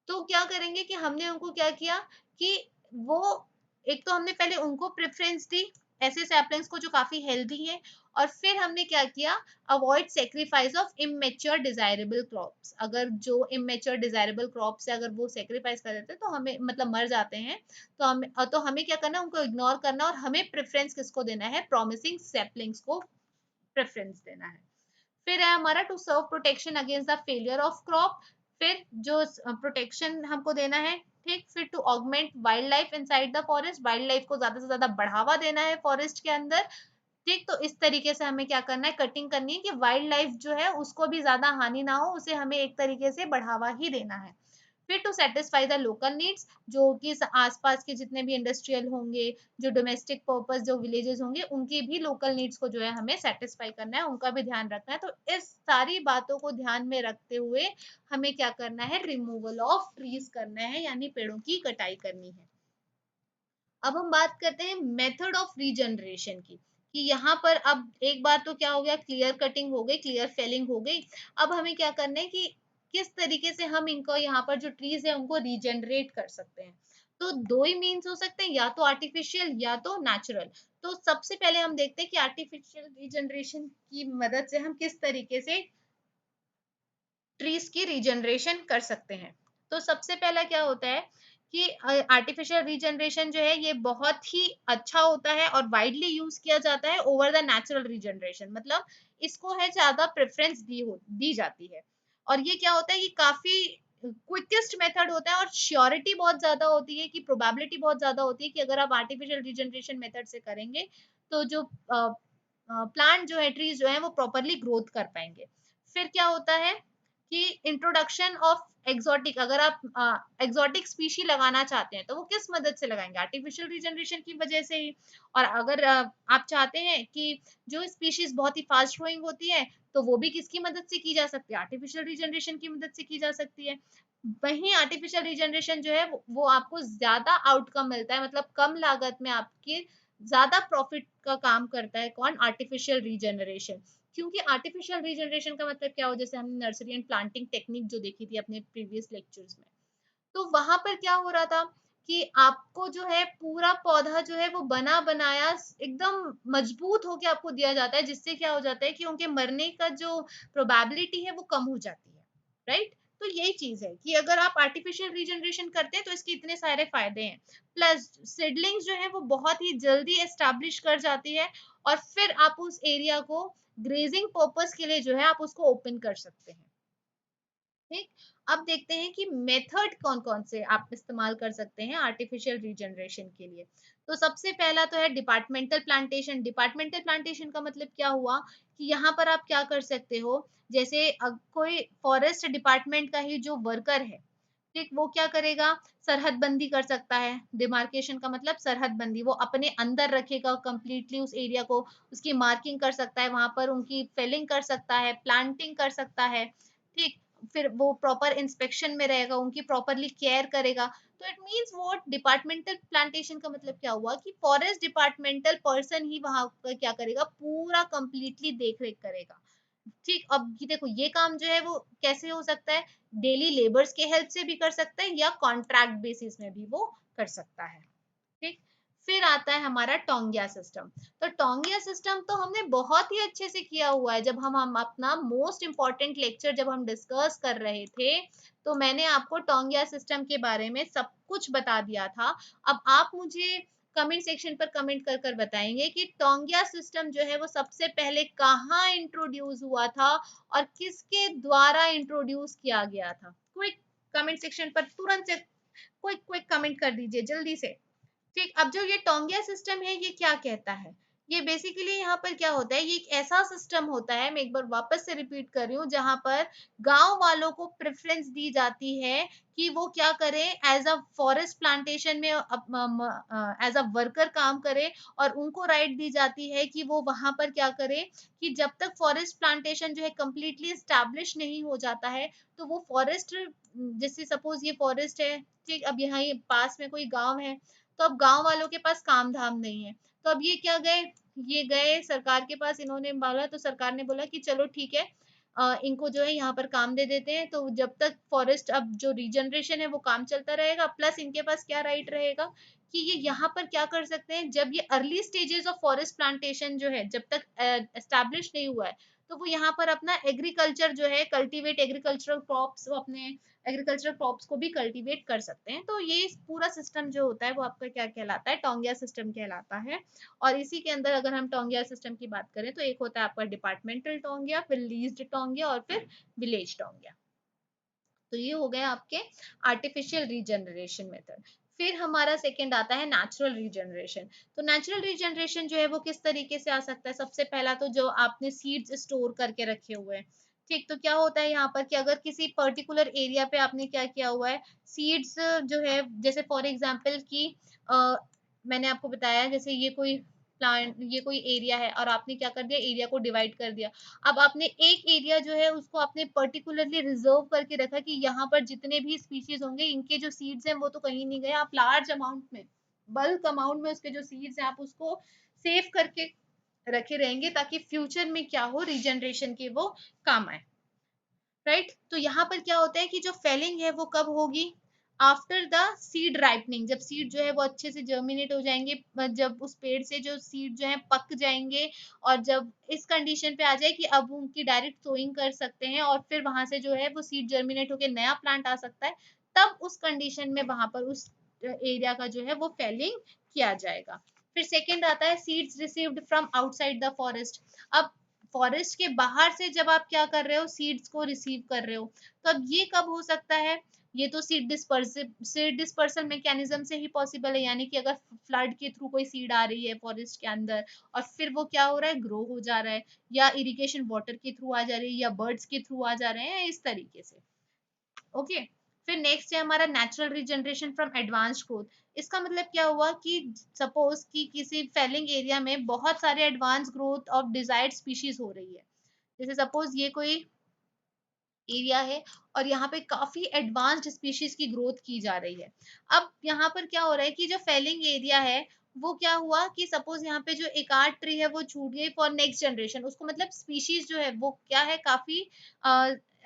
तो क्या करेंगे कि हमने उनको क्या किया कि वो, एक तो हमने पहले उनको प्रेफरेंस दी, ऐसे सैपलिंग्स को जो काफी हेल्दी है, और फिर हमने क्या किया, avoid sacrifice of immature desirable crops. अगर जो इमेच्योर डिजायरेबल क्रॉप्स है अगर वो सेक्रीफाइस कर देते हैं तो हमें मतलब मर जाते हैं, तो हमें क्या करना है, उनको इग्नोर करना, और हमें प्रेफरेंस किसको देना है, प्रॉमिसिंग सैपलिंग्स को प्रेफरेंस देना है। फिर है हमारा to serve protection against the failure of crop. फिर जो प्रोटेक्शन हमको देना है, ठीक। फिर to augment wild life inside the forest, wild life को ज्यादा से ज्यादा बढ़ावा देना है फॉरेस्ट के अंदर। ठीक, तो इस तरीके से हमें क्या करना है, कटिंग करनी है कि वाइल्ड लाइफ जो है उसको भी ज्यादा हानि ना हो, उसे हमें एक तरीके से बढ़ावा ही देना है। फिर to satisfy the local needs, जो कि आसपास के जितने भी इंडस्ट्रियल होंगे, जो डोमेस्टिक पर्पस जो विलेजेस होंगे, उनकी भी लोकल नीड्स को जो है हमें सेटिस्फाई करना है, उनका भी ध्यान रखना है। तो इस सारी बातों को ध्यान में रखते हुए हमें क्या करना है, रिमूवल ऑफ ट्रीज करना है, यानी पेड़ों की कटाई करनी है। अब हम बात करते हैं मेथड ऑफ रीजनरेशन की, कि यहाँ पर अब एक बार तो क्या हो गया, क्लियर कटिंग हो गई, क्लियर फेलिंग हो गई। अब हमें क्या करना है कि किस तरीके से हम इनको यहाँ पर जो ट्रीज है उनको रीजनरेट कर सकते हैं। तो दो ही मीन्स हो सकते हैं, या तो आर्टिफिशियल या तो नेचुरल। तो सबसे पहले हम देखते हैं कि आर्टिफिशियल रीजनरेशन की मदद से हम किस तरीके से ट्रीज की रीजनरेशन कर सकते हैं। तो सबसे पहला क्या होता है कि आर्टिफिशियल रीजनरेशन जो है ये बहुत ही अच्छा होता है और वाइडली यूज किया जाता है ओवर द नेचुरल रीजनरेशन। मतलब इसको है ज्यादा प्रेफरेंस दी जाती है। और ये क्या होता है कि काफी क्विकेस्ट मेथड होता है, और श्योरिटी बहुत ज्यादा होती है, कि प्रोबेबिलिटी बहुत ज्यादा होती है कि अगर आप आर्टिफिशियल रीजनरेशन मेथड से करेंगे तो जो प्लांट जो है, ट्रीज जो है वो प्रॉपरली ग्रोथ कर पाएंगे। फिर क्या होता है कि इंट्रोडक्शन ऑफ एक्सोटिक, अगर आप एक्सोटिक स्पीशी लगाना चाहते हैं तो वो किस मदद से लगाएंगे, आर्टिफिशियल रीजनरेशन की वजह से ही। और अगर आप चाहते हैं कि जो स्पीशीज बहुत ही फास्ट ग्रोइंग होती है तो वो भी किसकी मदद से की जा सकती है, आर्टिफिशियल रीजनरेशन की मदद से की जा सकती है। वहीं आर्टिफिशियल रीजनरेशन जो है वो आपको ज्यादा आउटकम मिलता है, मतलब कम लागत में आपकी ज्यादा प्रॉफिट का काम करता है। कौन, आर्टिफिशियल रीजनरेशन। क्योंकि आर्टिफिशियल रीजनरेशन का मतलब क्या हो, जैसे हमने नर्सरी एंड प्लांटिंग टेक्निक जो देखी थी अपने प्रीवियस लेक्चर्स में, तो वहां पर क्या हो रहा था कि आपको जो है पूरा पौधा जो है वो बना बनाया एकदम मजबूत होके आपको दिया जाता है, जिससे क्या हो जाता है कि उनके मरने का जो प्रोबेबिलिटी है वो कम हो जाती है, राइट। तो यही चीज है कि अगर आप आर्टिफिशियल रीजनरेशन करते हैं तो इसके इतने सारे फायदे हैं। प्लस सीडलिंग्स जो है वो बहुत ही जल्दी एस्टैब्लिश कर जाती है, और फिर आप उस एरिया को ग्रेजिंग पर्पस के लिए जो है आप उसको ओपन कर सकते हैं। ठीक, अब देखते हैं कि मेथड कौन कौन से आप इस्तेमाल कर सकते हैं आर्टिफिशियल रीजनरेशन के लिए। तो सबसे पहला तो है डिपार्टमेंटल प्लांटेशन। डिपार्टमेंटल प्लांटेशन का मतलब क्या हुआ कि यहाँ पर आप क्या कर सकते हो, जैसे कोई फॉरेस्ट डिपार्टमेंट का ही जो वर्कर है, ठीक, वो क्या करेगा, सरहद बंदी कर सकता है। डिमार्केशन का मतलब सरहद बंदी, वो अपने अंदर रखेगा कंप्लीटली उस एरिया को, उसकी मार्किंग कर सकता है, वहां पर उनकी फेलिंग कर सकता है, प्लांटिंग कर सकता है, ठीक। फिर वो प्रॉपर इंस्पेक्शन में रहेगा, उनकी प्रॉपरली केयर करेगा। तो it means what, departmental plantation का मतलब क्या हुआ कि फॉरेस्ट डिपार्टमेंटल पर्सन ही वहां पर क्या करेगा, पूरा कंप्लीटली देख रेख करेगा। ठीक, अब ये देखो ये काम जो है वो कैसे हो सकता है, डेली लेबर्स के हेल्प से भी कर सकता है या कॉन्ट्रैक्ट बेसिस में भी वो कर सकता है। ठीक, फिर आता है हमारा टोंगिया सिस्टम। तो टोंगिया सिस्टम तो हमने बहुत ही अच्छे से किया हुआ है, जब हम अपना मोस्ट इंपॉर्टेंट लेक्चर जब हम डिस्कस कर रहे थे तो मैंने आपको टोंगिया सिस्टम के बारे में सब कुछ बता दिया था। अब आप मुझे कमेंट सेक्शन पर कमेंट कर कर बताएंगे कि टोंगिया सिस्टम जो है वो सबसे पहले कहाँ इंट्रोड्यूस हुआ था और किसके द्वारा इंट्रोड्यूस किया गया था। क्विक कमेंट सेक्शन पर तुरंत से क्विक क्विक कमेंट कर दीजिए जल्दी से। ठीक, अब जो ये टोंगिया सिस्टम है ये क्या कहता है, ये बेसिकली यहाँ पर क्या होता है, ये एक ऐसा सिस्टम होता है, मैं एक बार वापस से रिपीट कर रही हूँ, जहां पर गांव वालों को प्रेफरेंस दी जाती है कि वो क्या करें, एज अ फॉरेस्ट प्लांटेशन में एज अ वर्कर काम करें, और उनको राइट दी जाती है कि वो वहां पर क्या करें कि जब तक फॉरेस्ट प्लांटेशन जो है कंप्लीटली स्टैब्लिश नहीं हो जाता है, तो वो फॉरेस्ट, जैसे सपोज ये फॉरेस्ट है, ठीक, अब यहाँ ये पास में कोई गांव है, तो अब गांव वालों के पास काम धाम नहीं है, तो अब ये क्या गए, ये गए सरकार के पास, इन्होंने बोला तो सरकार ने बोला कि चलो ठीक है, इनको जो है यहाँ पर काम दे देते हैं, तो जब तक फॉरेस्ट, अब जो रीजनरेशन है वो काम चलता रहेगा, प्लस इनके पास क्या राइट रहेगा कि ये यहाँ पर क्या कर सकते हैं, जब ये early stages of forest plantation जो है जब तक एस्टैब्लिश नहीं हुआ है, तो वो यहाँ पर अपना एग्रीकल्चर जो है कल्टीवेट, एग्रीकल्चरल क्रॉप्स, वो अपने एग्रीकल्चरल क्रॉप्स को भी कल्टीवेट कर सकते हैं। तो ये पूरा सिस्टम जो होता है वो आपका क्या कहलाता है, टोंगिया सिस्टम कहलाता है। और इसी के अंदर अगर हम टोंगिया सिस्टम की बात करें तो एक होता है आपका डिपार्टमेंटल टोंगिया, फिर लीज्ड टोंगिया और फिर विलेज टोंगिया। तो ये हो गए आपके आर्टिफिशियल रीजनरेशन मेथड। फिर हमारा सेकंड आता है नेचुरल रीजनरेशन। तो नेचुरल रीजनरेशन जो है वो किस तरीके से आ सकता है, सबसे पहला तो जो आपने सीड्स स्टोर करके रखे हुए हैं, ठीक, तो क्या होता है यहाँ पर कि अगर किसी पर्टिकुलर एरिया पे आपने क्या किया हुआ है, सीड्स जो है, जैसे फॉर एग्जांपल कि मैंने आपको बताया जैसे ये कोई प्लांट, ये कोई एरिया है और आपने क्या कर दिया, एरिया को डिवाइड कर दिया। अब आपने एक एरिया जो है उसको आपने पर्टिकुलरली रिजर्व करके रखा कि यहाँ पर जितने भी स्पीशीज होंगे इनके जो सीड्स हैं वो तो कहीं नहीं गए, आप लार्ज अमाउंट में, बल्क अमाउंट में उसके जो सीड्स हैं आप उसको सेव करके रखे रहेंगे, ताकि फ्यूचर में क्या हो, रीजनरेशन के वो काम आए, राइट। तो यहाँ पर क्या होता है कि जो फेलिंग है वो कब होगी, आफ्टर द सीड राइपनिंग, जब सीड जो है वो अच्छे से जर्मिनेट हो जाएंगे, जब उस पेड़ से जो सीड जो है पक जाएंगे, और जब इस कंडीशन पे आ जाए कि अब उनकी डायरेक्ट सोइंग कर सकते हैं और फिर वहां से जो है वो सीड जर्मिनेट होकर नया प्लांट आ सकता है, तब उस कंडीशन में वहां पर उस एरिया का जो है वो फेलिंग किया जाएगा। फिर सेकेंड आता है seeds received from outside the forest. अब फॉरेस्ट के बाहर से जब आप क्या कर रहे हो, सीड्स को रिसीव कर रहे हो, तो अब ये कब हो सकता है, ये तो सीड डिस्पर्सल मैकेनिज्म से ही पॉसिबल है, यानी कि अगर फ्लड के थ्रू कोई सीड आ रही है फॉरेस्ट के अंदर और फिर वो क्या हो रहा है, ग्रो हो जा रहा है, या इरिगेशन वाटर के थ्रू आ जा रही है, या बर्ड्स के थ्रू आ जा रहे हैं, इस तरीके से। ओके, फिर नेक्स्ट है हमारा natural regeneration from advanced growth. इसका मतलब क्या हुआ कि सपोज कि किसी फेलिंग एरिया में बहुत सारे advance growth of desired species हो रही है, जैसे सपोज ये कोई एरिया है और यहाँ पे काफी एडवांस्ड स्पीशीज की ग्रोथ की जा रही है। अब यहाँ पर क्या हो रहा है कि जो फेलिंग एरिया है वो क्या हुआ कि सपोज यहाँ पे जो एक आर्ट ट्री है वो छूट गई फॉर नेक्स्ट जनरेशन, उसको मतलब स्पीशीज जो है वो क्या है, काफी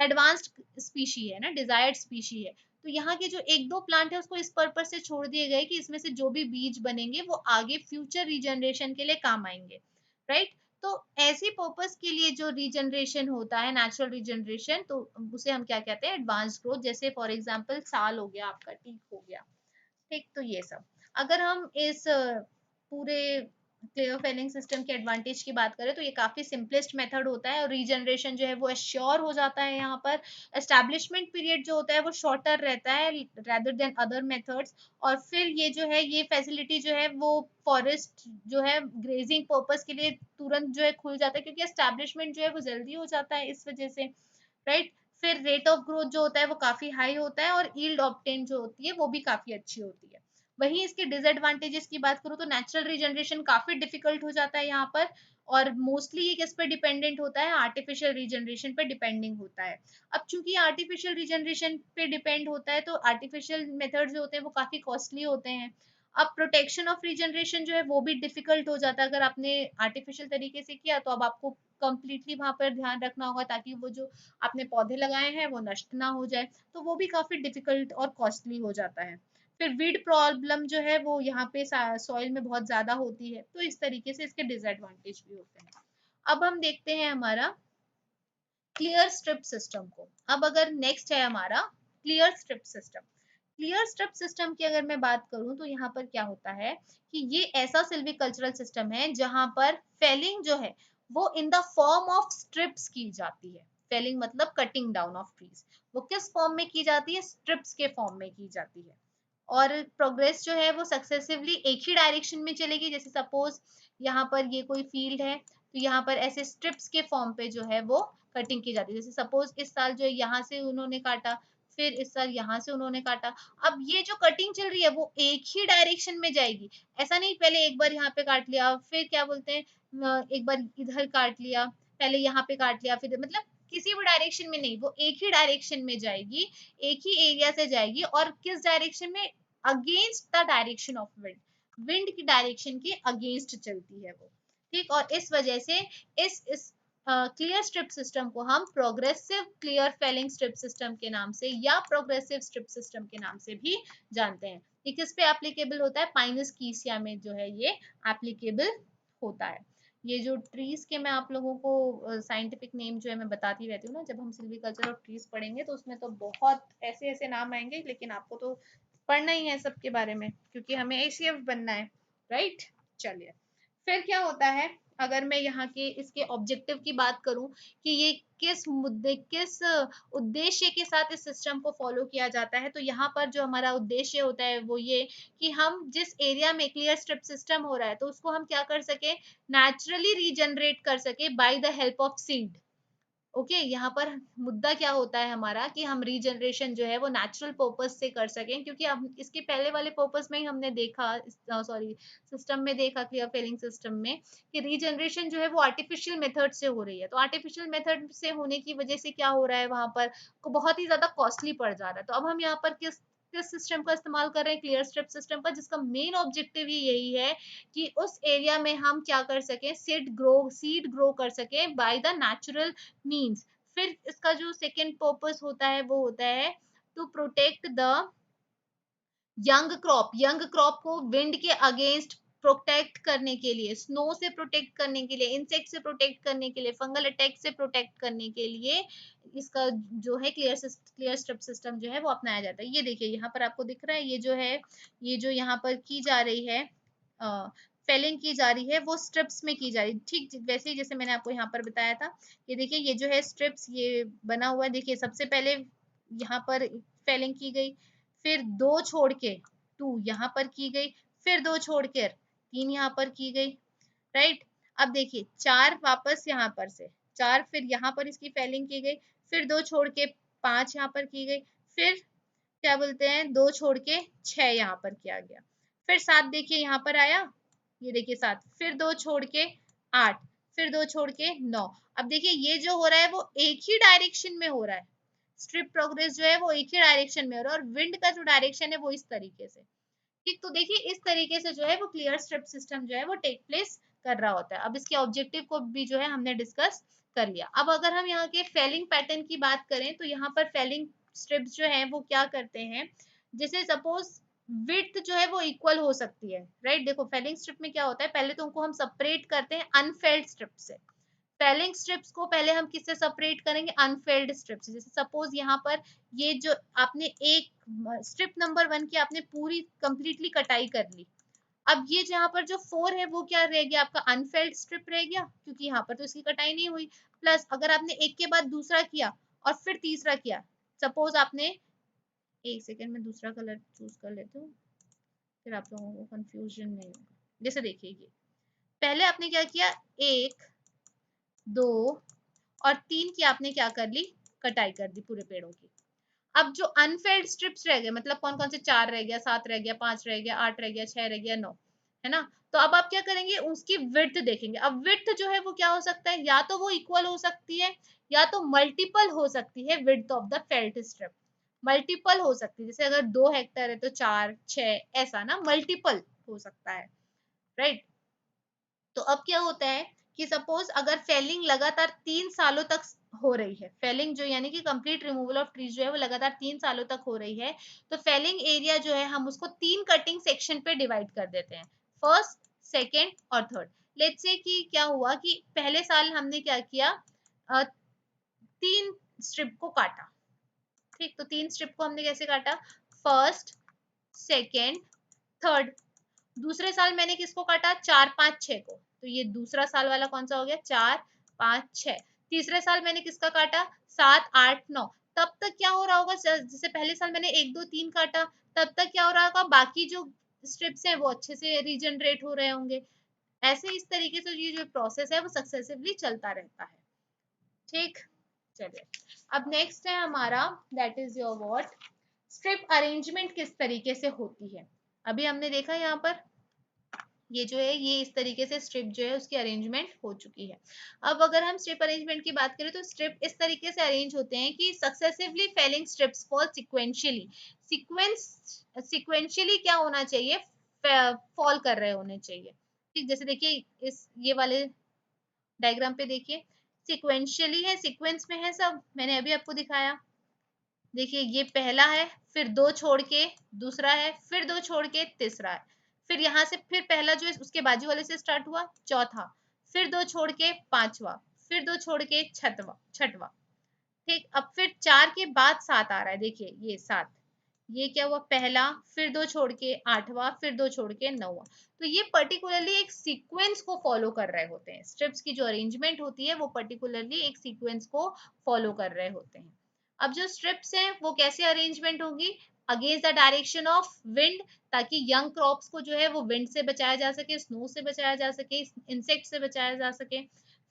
एडवांस्ड स्पीशी है ना, डिजायर्ड स्पीशी है। तो यहाँ के जो एक दो प्लांट है उसको इस पर्पज से छोड़ दिए गए कि इसमें से जो भी बीज बनेंगे वो आगे फ्यूचर रीजनरेशन के लिए काम आएंगे, राइट। तो ऐसी पर्पस के लिए जो रीजनरेशन होता है, नेचुरल रीजनरेशन, तो उसे हम क्या कहते हैं, एडवांस ग्रोथ। जैसे फॉर एग्जांपल साल हो गया आपका, टीक हो गया, ठीक। तो ये सब, अगर हम इस पूरे क्लियर फेलिंग सिस्टम के एडवांटेज की बात करें तो ये काफी सिंपलेस्ट मेथड होता है और रीजनरेशन जो है वो एश्योर हो जाता है। यहाँ पर एस्टैब्लिशमेंट पीरियड जो होता है वो शॉर्टर रहता है रेदर देन अदर मेथड्स। और फिर ये जो है, ये फैसिलिटी जो है वो फॉरेस्ट जो है ग्रेजिंग पर्पस के लिए तुरंत जो है खुल जाता है, क्योंकि एस्टैब्लिशमेंट जो है वो जल्दी हो जाता है इस वजह से, राइट। फिर रेट ऑफ ग्रोथ जो होता है वो काफी हाई होता है और यील्ड ऑब्टेन जो होती है वो भी काफी अच्छी होती है। वहीं इसके डिसएडवांटेजेस की बात करूँ तो नेचुरल रीजनरेशन काफी डिफिकल्ट हो जाता है यहाँ पर, और मोस्टली ये किस पे डिपेंडेंट होता है, आर्टिफिशियल रीजनरेशन पे डिपेंडिंग होता है। अब चूंकि आर्टिफिशियल रीजनरेशन पे डिपेंड होता है तो आर्टिफिशियल मेथड जो होते हैं वो काफी कॉस्टली होते हैं। अब प्रोटेक्शन ऑफ रीजनरेशन जो है वो भी डिफिकल्ट हो जाता है, अगर आपने आर्टिफिशियल तरीके से किया तो अब आपको कंप्लीटली वहां पर ध्यान रखना होगा ताकि वो जो आपने पौधे लगाए हैं वो नष्ट ना हो जाए, तो वो भी काफी डिफिकल्ट और कॉस्टली हो जाता है। फिर वीड प्रॉब्लम जो है वो यहाँ पे सॉइल में बहुत ज्यादा होती है, तो इस तरीके से इसके डिसएडवांटेज भी होते हैं। अब हम देखते हैं हमारा क्लियर स्ट्रिप सिस्टम को। अब अगर नेक्स्ट है हमारा clear strip system. Clear strip system की अगर मैं बात करूं तो यहाँ पर क्या होता है कि ये ऐसा सिल्वीकल्चरल सिस्टम है जहां पर फेलिंग जो है वो in the form of strips की जाती है। फेलिंग मतलब कटिंग डाउन ऑफ ट्रीज, वो किस फॉर्म में की जाती है, स्ट्रिप्स के फॉर्म में की जाती है। और प्रोग्रेस जो है वो सक्सेसिवली एक ही डायरेक्शन में चलेगी, जैसे सपोज यहाँ पर ये कोई फील्ड है तो यहाँ पर ऐसे स्ट्रिप्स के फॉर्म पे जो है वो कटिंग की जाती है। जैसे सपोज इस साल जो है यहाँ से उन्होंने काटा, फिर इस साल यहाँ से उन्होंने काटा। अब ये जो कटिंग चल रही है वो एक ही डायरेक्शन में जाएगी, ऐसा नहीं पहले एक बार यहाँ पे काट लिया फिर क्या बोलते हैं एक बार इधर काट लिया, पहले यहाँ पे काट लिया फिर, मतलब किसी भी डायरेक्शन में नहीं, वो एक ही डायरेक्शन में जाएगी, एक ही एरिया से जाएगी। और किस डायरेक्शन में, against the direction of wind, wind की डायरेक्शन के अगेंस्ट चलती है वो, ठीक। और इस वजह से इस क्लियर स्ट्रिप सिस्टम को हम progressive clear felling strip system के नाम से या प्रोग्रेसिव स्ट्रिप सिस्टम के नाम से भी जानते हैं। ये किस पे एप्लीकेबल होता है, पाइनस कीसिया में जो है ये एप्लीकेबल होता है। ये जो ट्रीज के मैं आप लोगों को साइंटिफिक नेम जो है मैं बताती रहती हूँ ना, जब हम सिल्वीकल्चर ऑफ ट्रीज पढ़ेंगे तो उसमें तो बहुत ऐसे ऐसे नाम आएंगे, लेकिन आपको तो पढ़ना ही है सबके बारे में क्योंकि हमें एसीएफ बनना है, राइट। चलिए, फिर क्या होता है, अगर मैं यहाँ के इसके ऑब्जेक्टिव की बात करूं कि ये किस मुद्दे, किस उद्देश्य के साथ इस सिस्टम को फॉलो किया जाता है, तो यहाँ पर जो हमारा उद्देश्य होता है वो ये कि हम जिस एरिया में क्लियर स्ट्रिप सिस्टम हो रहा है तो उसको हम क्या कर सके, नेचुरली रीजनरेट कर सके by the help of seed. Okay, यहाँ पर मुद्दा क्या होता है हमारा कि हम रीजनरेशन जो है वो नेचुरल पर्पस से कर सकें, क्योंकि हम इसके पहले वाले पर्पस में ही हमने देखा, सॉरी सिस्टम में देखा, क्लियर फेलिंग सिस्टम में, कि रीजनरेशन जो है वो आर्टिफिशियल मेथड से हो रही है। तो आर्टिफिशियल मेथड से होने की वजह से क्या हो रहा है, वहां पर को बहुत ही ज्यादा कॉस्टली पड़ जा रहा है। तो अब हम यहाँ पर किस किस सिस्टम का इस्तेमाल कर रहे हैं, क्लियर स्ट्रिप सिस्टम का, जिसका मेन ऑब्जेक्टिव ही यही है कि उस एरिया में हम क्या कर सकें, सीड ग्रो कर सकें बाय द नेचुरल मीन्स। फिर इसका जो सेकेंड पर्पस होता है वो होता है to protect the young crop को विंड के अगेंस्ट प्रोटेक्ट करने के लिए, स्नो से प्रोटेक्ट करने के लिए, इंसेक्ट से प्रोटेक्ट करने के लिए, फंगल अटैक से प्रोटेक्ट करने के लिए इसका जो है क्लियर स्ट्रिप सिस्टम जो है वो अपनाया जाता है। ये देखिए यहाँ पर आपको दिख रहा है, ये जो है, ये जो यहाँ पर की जा रही है फेलिंग की जा रही है वो स्ट्रिप्स में की जा रही है, ठीक वैसे ही जैसे मैंने आपको यहाँ पर बताया था। ये देखिए ये जो है स्ट्रिप्स ये बना हुआ है, देखिए सबसे पहले यहाँ पर फेलिंग की गई, फिर दो छोड़ के टू यहाँ पर की गई, फिर दो छोड़ कर तीन यहाँ पर की गई, राइट। अब देखिए चार वापस यहाँ पर से चार, फिर यहाँ पर इसकी फेलिंग की गई, फिर दो छोड़ के पांच यहाँ पर की गई, फिर क्या बोलते हैं दो छोड़ के छह यहाँ पर किया गया, फिर सात देखिए यहाँ पर आया, ये देखिए सात, फिर दो छोड़ के आठ, फिर दो छोड़ के नौ। अब देखिए ये जो हो रहा है वो एक ही डायरेक्शन में हो रहा है, स्ट्रिप प्रोग्रेस जो है वो एक ही डायरेक्शन में हो रहा है, और विंड का जो डायरेक्शन है वो इस तरीके से, ठीक। तो देखिए इस तरीके से जो है वो क्लियर स्ट्रिप सिस्टम जो है वो टेक प्लेस कर रहा होता है। अब इसके ऑब्जेक्टिव को भी जो है हमने डिस्कस कर लिया। अब अगर हम यहाँ के फेलिंग पैटर्न की बात करें तो यहाँ पर फेलिंग स्ट्रिप्स जो है वो क्या करते हैं, जैसे सपोज विड्थ जो है वो इक्वल हो सकती है, राइट। देखो फेलिंग स्ट्रिप में क्या होता है, पहले तो उनको हम सेपरेट करते हैं अनफेल्ड स्ट्रिप से। फेलिंग स्ट्रिप्स को पहले हम किससे सेपरेट करेंगे, अनफेल्ड स्ट्रिप से। जैसे सपोज यहाँ पर ये जो आपने एक स्ट्रिप नंबर 1 की आपने पूरी कंप्लीटली कटाई कर ली, अब ये जहाँ पर जो 4 है वो क्या रह गया, आपका अनफेल्ड स्ट्रिप रह गया, क्योंकि यहाँ पर तो इसकी कटाई नहीं हुई। प्लस अगर आपने एक के बाद दूसरा किया और फिर तीसरा किया, सपोज आपने, एक सेकेंड में दूसरा कलर चूज कर लेती हूँ फिर आप लोगों को कंफ्यूजन नहीं होगा। जैसे देखिए ये पहले आपने क्या किया, एक दो और तीन की आपने क्या कर ली, कटाई कर दी पूरे पेड़ों की। अब जो अनफेल्ड स्ट्रिप्स रह गए, मतलब कौन कौन से, चार रह गया, सात रह गया, पांच रह गया, आठ रह गया, छह रह गया, नौ, है ना। तो अब आप क्या करेंगे, उसकी विड्थ देखेंगे। अब विड्थ जो है वो क्या हो सकता है, या तो वो इक्वल हो सकती है या तो मल्टीपल हो सकती है width of the felt strip. Multiple हो सकती है, जैसे अगर 2 हेक्टर है तो चार छह, ऐसा ना मल्टीपल हो सकता है, राइट। तो अब क्या होता है कि सपोज अगर फेलिंग लगातार 3 सालों तक हो रही है, फेलिंग जो यानी कि कंप्लीट रिमूवल ऑफ ट्रीज जो है वो लगातार 3 सालों तक हो रही है, तो फेलिंग एरिया जो है हम उसको 3 कटिंग सेक्शन पे डिवाइड कर देते हैं, फर्स्ट, सेकेंड और थर्ड। लेट्स से कि क्या हुआ कि पहले साल हमने क्या किया, 3 स्ट्रिप को काटा, ठीक। तो 3 स्ट्रिप को हमने कैसे काटा, फर्स्ट, सेकेंड, थर्ड। दूसरे साल मैंने किसको काटा, चार पांच छह को, तो ये दूसरा साल वाला कौन सा हो गया, चार पांच छह। तीसरे साल मैंने किसका काटा, सात आठ नौ। तब तक क्या हो रहा होगा, जैसे पहले साल मैंने एक दो तीन काटा, तब तक क्या हो रहा होगा, बाकी जो स्ट्रिप्स हैं वो अच्छे से रीजनरेट हो रहे होंगे। ऐसे इस तरीके से ये जो प्रोसेस है वो सक्सेसिवली चलता रहता है, ठीक। चलिए अब नेक्स्ट है हमारा, that is your what, strip arrangement किस तरीके से होती है। अभी हमने देखा यहाँ पर ये जो है ये इस तरीके से स्ट्रिप जो है उसकी अरेंजमेंट हो चुकी है। अब अगर हम स्ट्रिप अरेंजमेंट की बात करें तो स्ट्रिप इस तरीके से अरेंज होते हैं कि successively felling strips fall sequentially. Sequentially क्या होना चाहिए, फॉल कर रहे होने चाहिए, ठीक। जैसे देखिए इस ये वाले डायग्राम पे देखिए, सिक्वेंशियली है, सीक्वेंस में है सब, मैंने अभी आपको दिखाया। देखिए ये पहला है, फिर दो छोड़ के दूसरा है, फिर दो छोड़ के तीसरा है, फिर यहाँ से फिर पहला जो है उसके बाजू वाले से स्टार्ट हुआ चौथा, फिर दो छोड़ के पांचवा, फिर दो छोड़ के छठवा छठवा, ठीक। अब फिर चार के बाद सात आ रहा है, देखिए ये सात, ये क्या हुआ, पहला, फिर दो छोड़ के आठवां, फिर दो छोड़ के नौवां। तो ये पर्टिकुलरली एक सीक्वेंस को फॉलो कर रहे होते हैं, स्ट्रिप्स की जो अरेंजमेंट होती है वो पर्टिकुलरली एक सीक्वेंस को फॉलो कर रहे होते हैं। अब जो स्ट्रिप्स हैं वो कैसे अरेंजमेंट होंगी, against the direction of wind, ताकि यंग क्रॉप्स को जो है वो विंड से बचाया जा सके, स्नो से बचाया जा सके, इंसेक्ट से बचाया जा सके।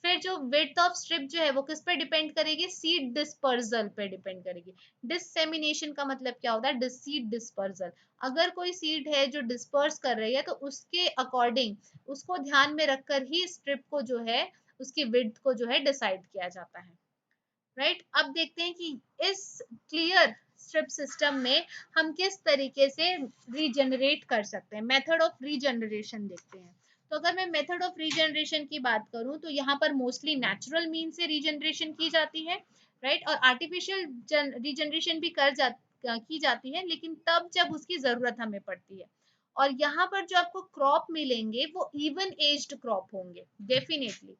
फिर जो विड्थ ऑफ स्ट्रिप जो है वो किस पे डिपेंड करेगी, सीड डिस्पर्सल पे डिपेंड करेगी। डिसेमिनेशन का मतलब क्या होता है, सीड डिस्पर्सल। अगर कोई सीड है जो डिस्पर्स कर रही है तो उसके अकॉर्डिंग, उसको ध्यान में रखकर ही स्ट्रिप को जो है उसकी विड्थ को जो है डिसाइड किया जाता है, राइट। अब देखते हैं कि इस क्लियर स्ट्रिप सिस्टम में हम किस तरीके से रीजनरेट कर सकते हैं, मेथड ऑफ रीजनरेशन देखते हैं। तो अगर मैं मेथड ऑफ रीजनरेशन की बात करूं तो यहाँ पर मोस्टली नेचुरल मीन से रीजनरेशन की जाती है, राइट। और आर्टिफिशियल रीजनरेशन भी की जाती है, लेकिन तब जब उसकी जरूरत हमें पड़ती है। और यहाँ पर जो आपको क्रॉप मिलेंगे वो इवन एज्ड क्रॉप होंगे, डेफिनेटली।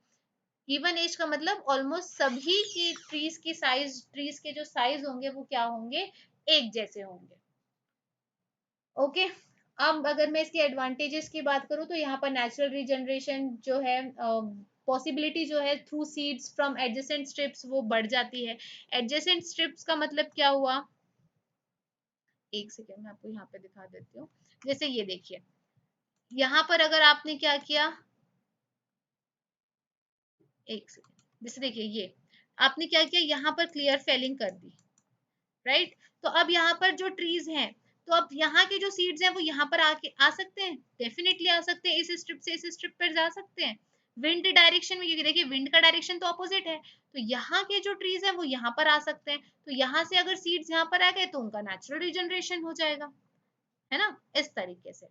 इवन एज का मतलब ऑलमोस्ट सभी की ट्रीज की साइज, ट्रीज के जो साइज होंगे वो क्या होंगे, एक जैसे होंगे, ओके। अब अगर मैं इसके एडवांटेजेस की बात करूं तो यहाँ पर नेचुरल रीजनरेशन जो है, पॉसिबिलिटी जो है through seeds from adjacent strips वो बढ़ जाती है। एडजेसेंट स्ट्रिप्स का मतलब क्या हुआ, एक सेकेंड मैं आपको यहाँ पे दिखा देती हूँ। जैसे ये देखिए, यहाँ पर अगर आपने क्या किया, एक सेकेंड, जैसे देखिए ये आपने क्या किया, यहाँ पर क्लियर फेलिंग कर दी, राइट। तो अब यहाँ पर जो ट्रीज हैं, तो अब यहाँ के जो सीड्स हैं वो यहाँ पर आके आ सकते हैं, डेफिनेटली आ सकते हैं, इस स्ट्रिप से इस स्ट्रिप पर जा सकते हैं विंड डायरेक्शन में, क्योंकि देखिए विंड का डायरेक्शन तो अपोजिट है। तो यहाँ के जो ट्रीज हैं वो यहाँ पर आ सकते हैं, तो यहाँ से अगर सीड्स यहाँ पर आ गए तो उनका नेचुरल रिजनरेशन हो जाएगा, है ना, इस तरीके से,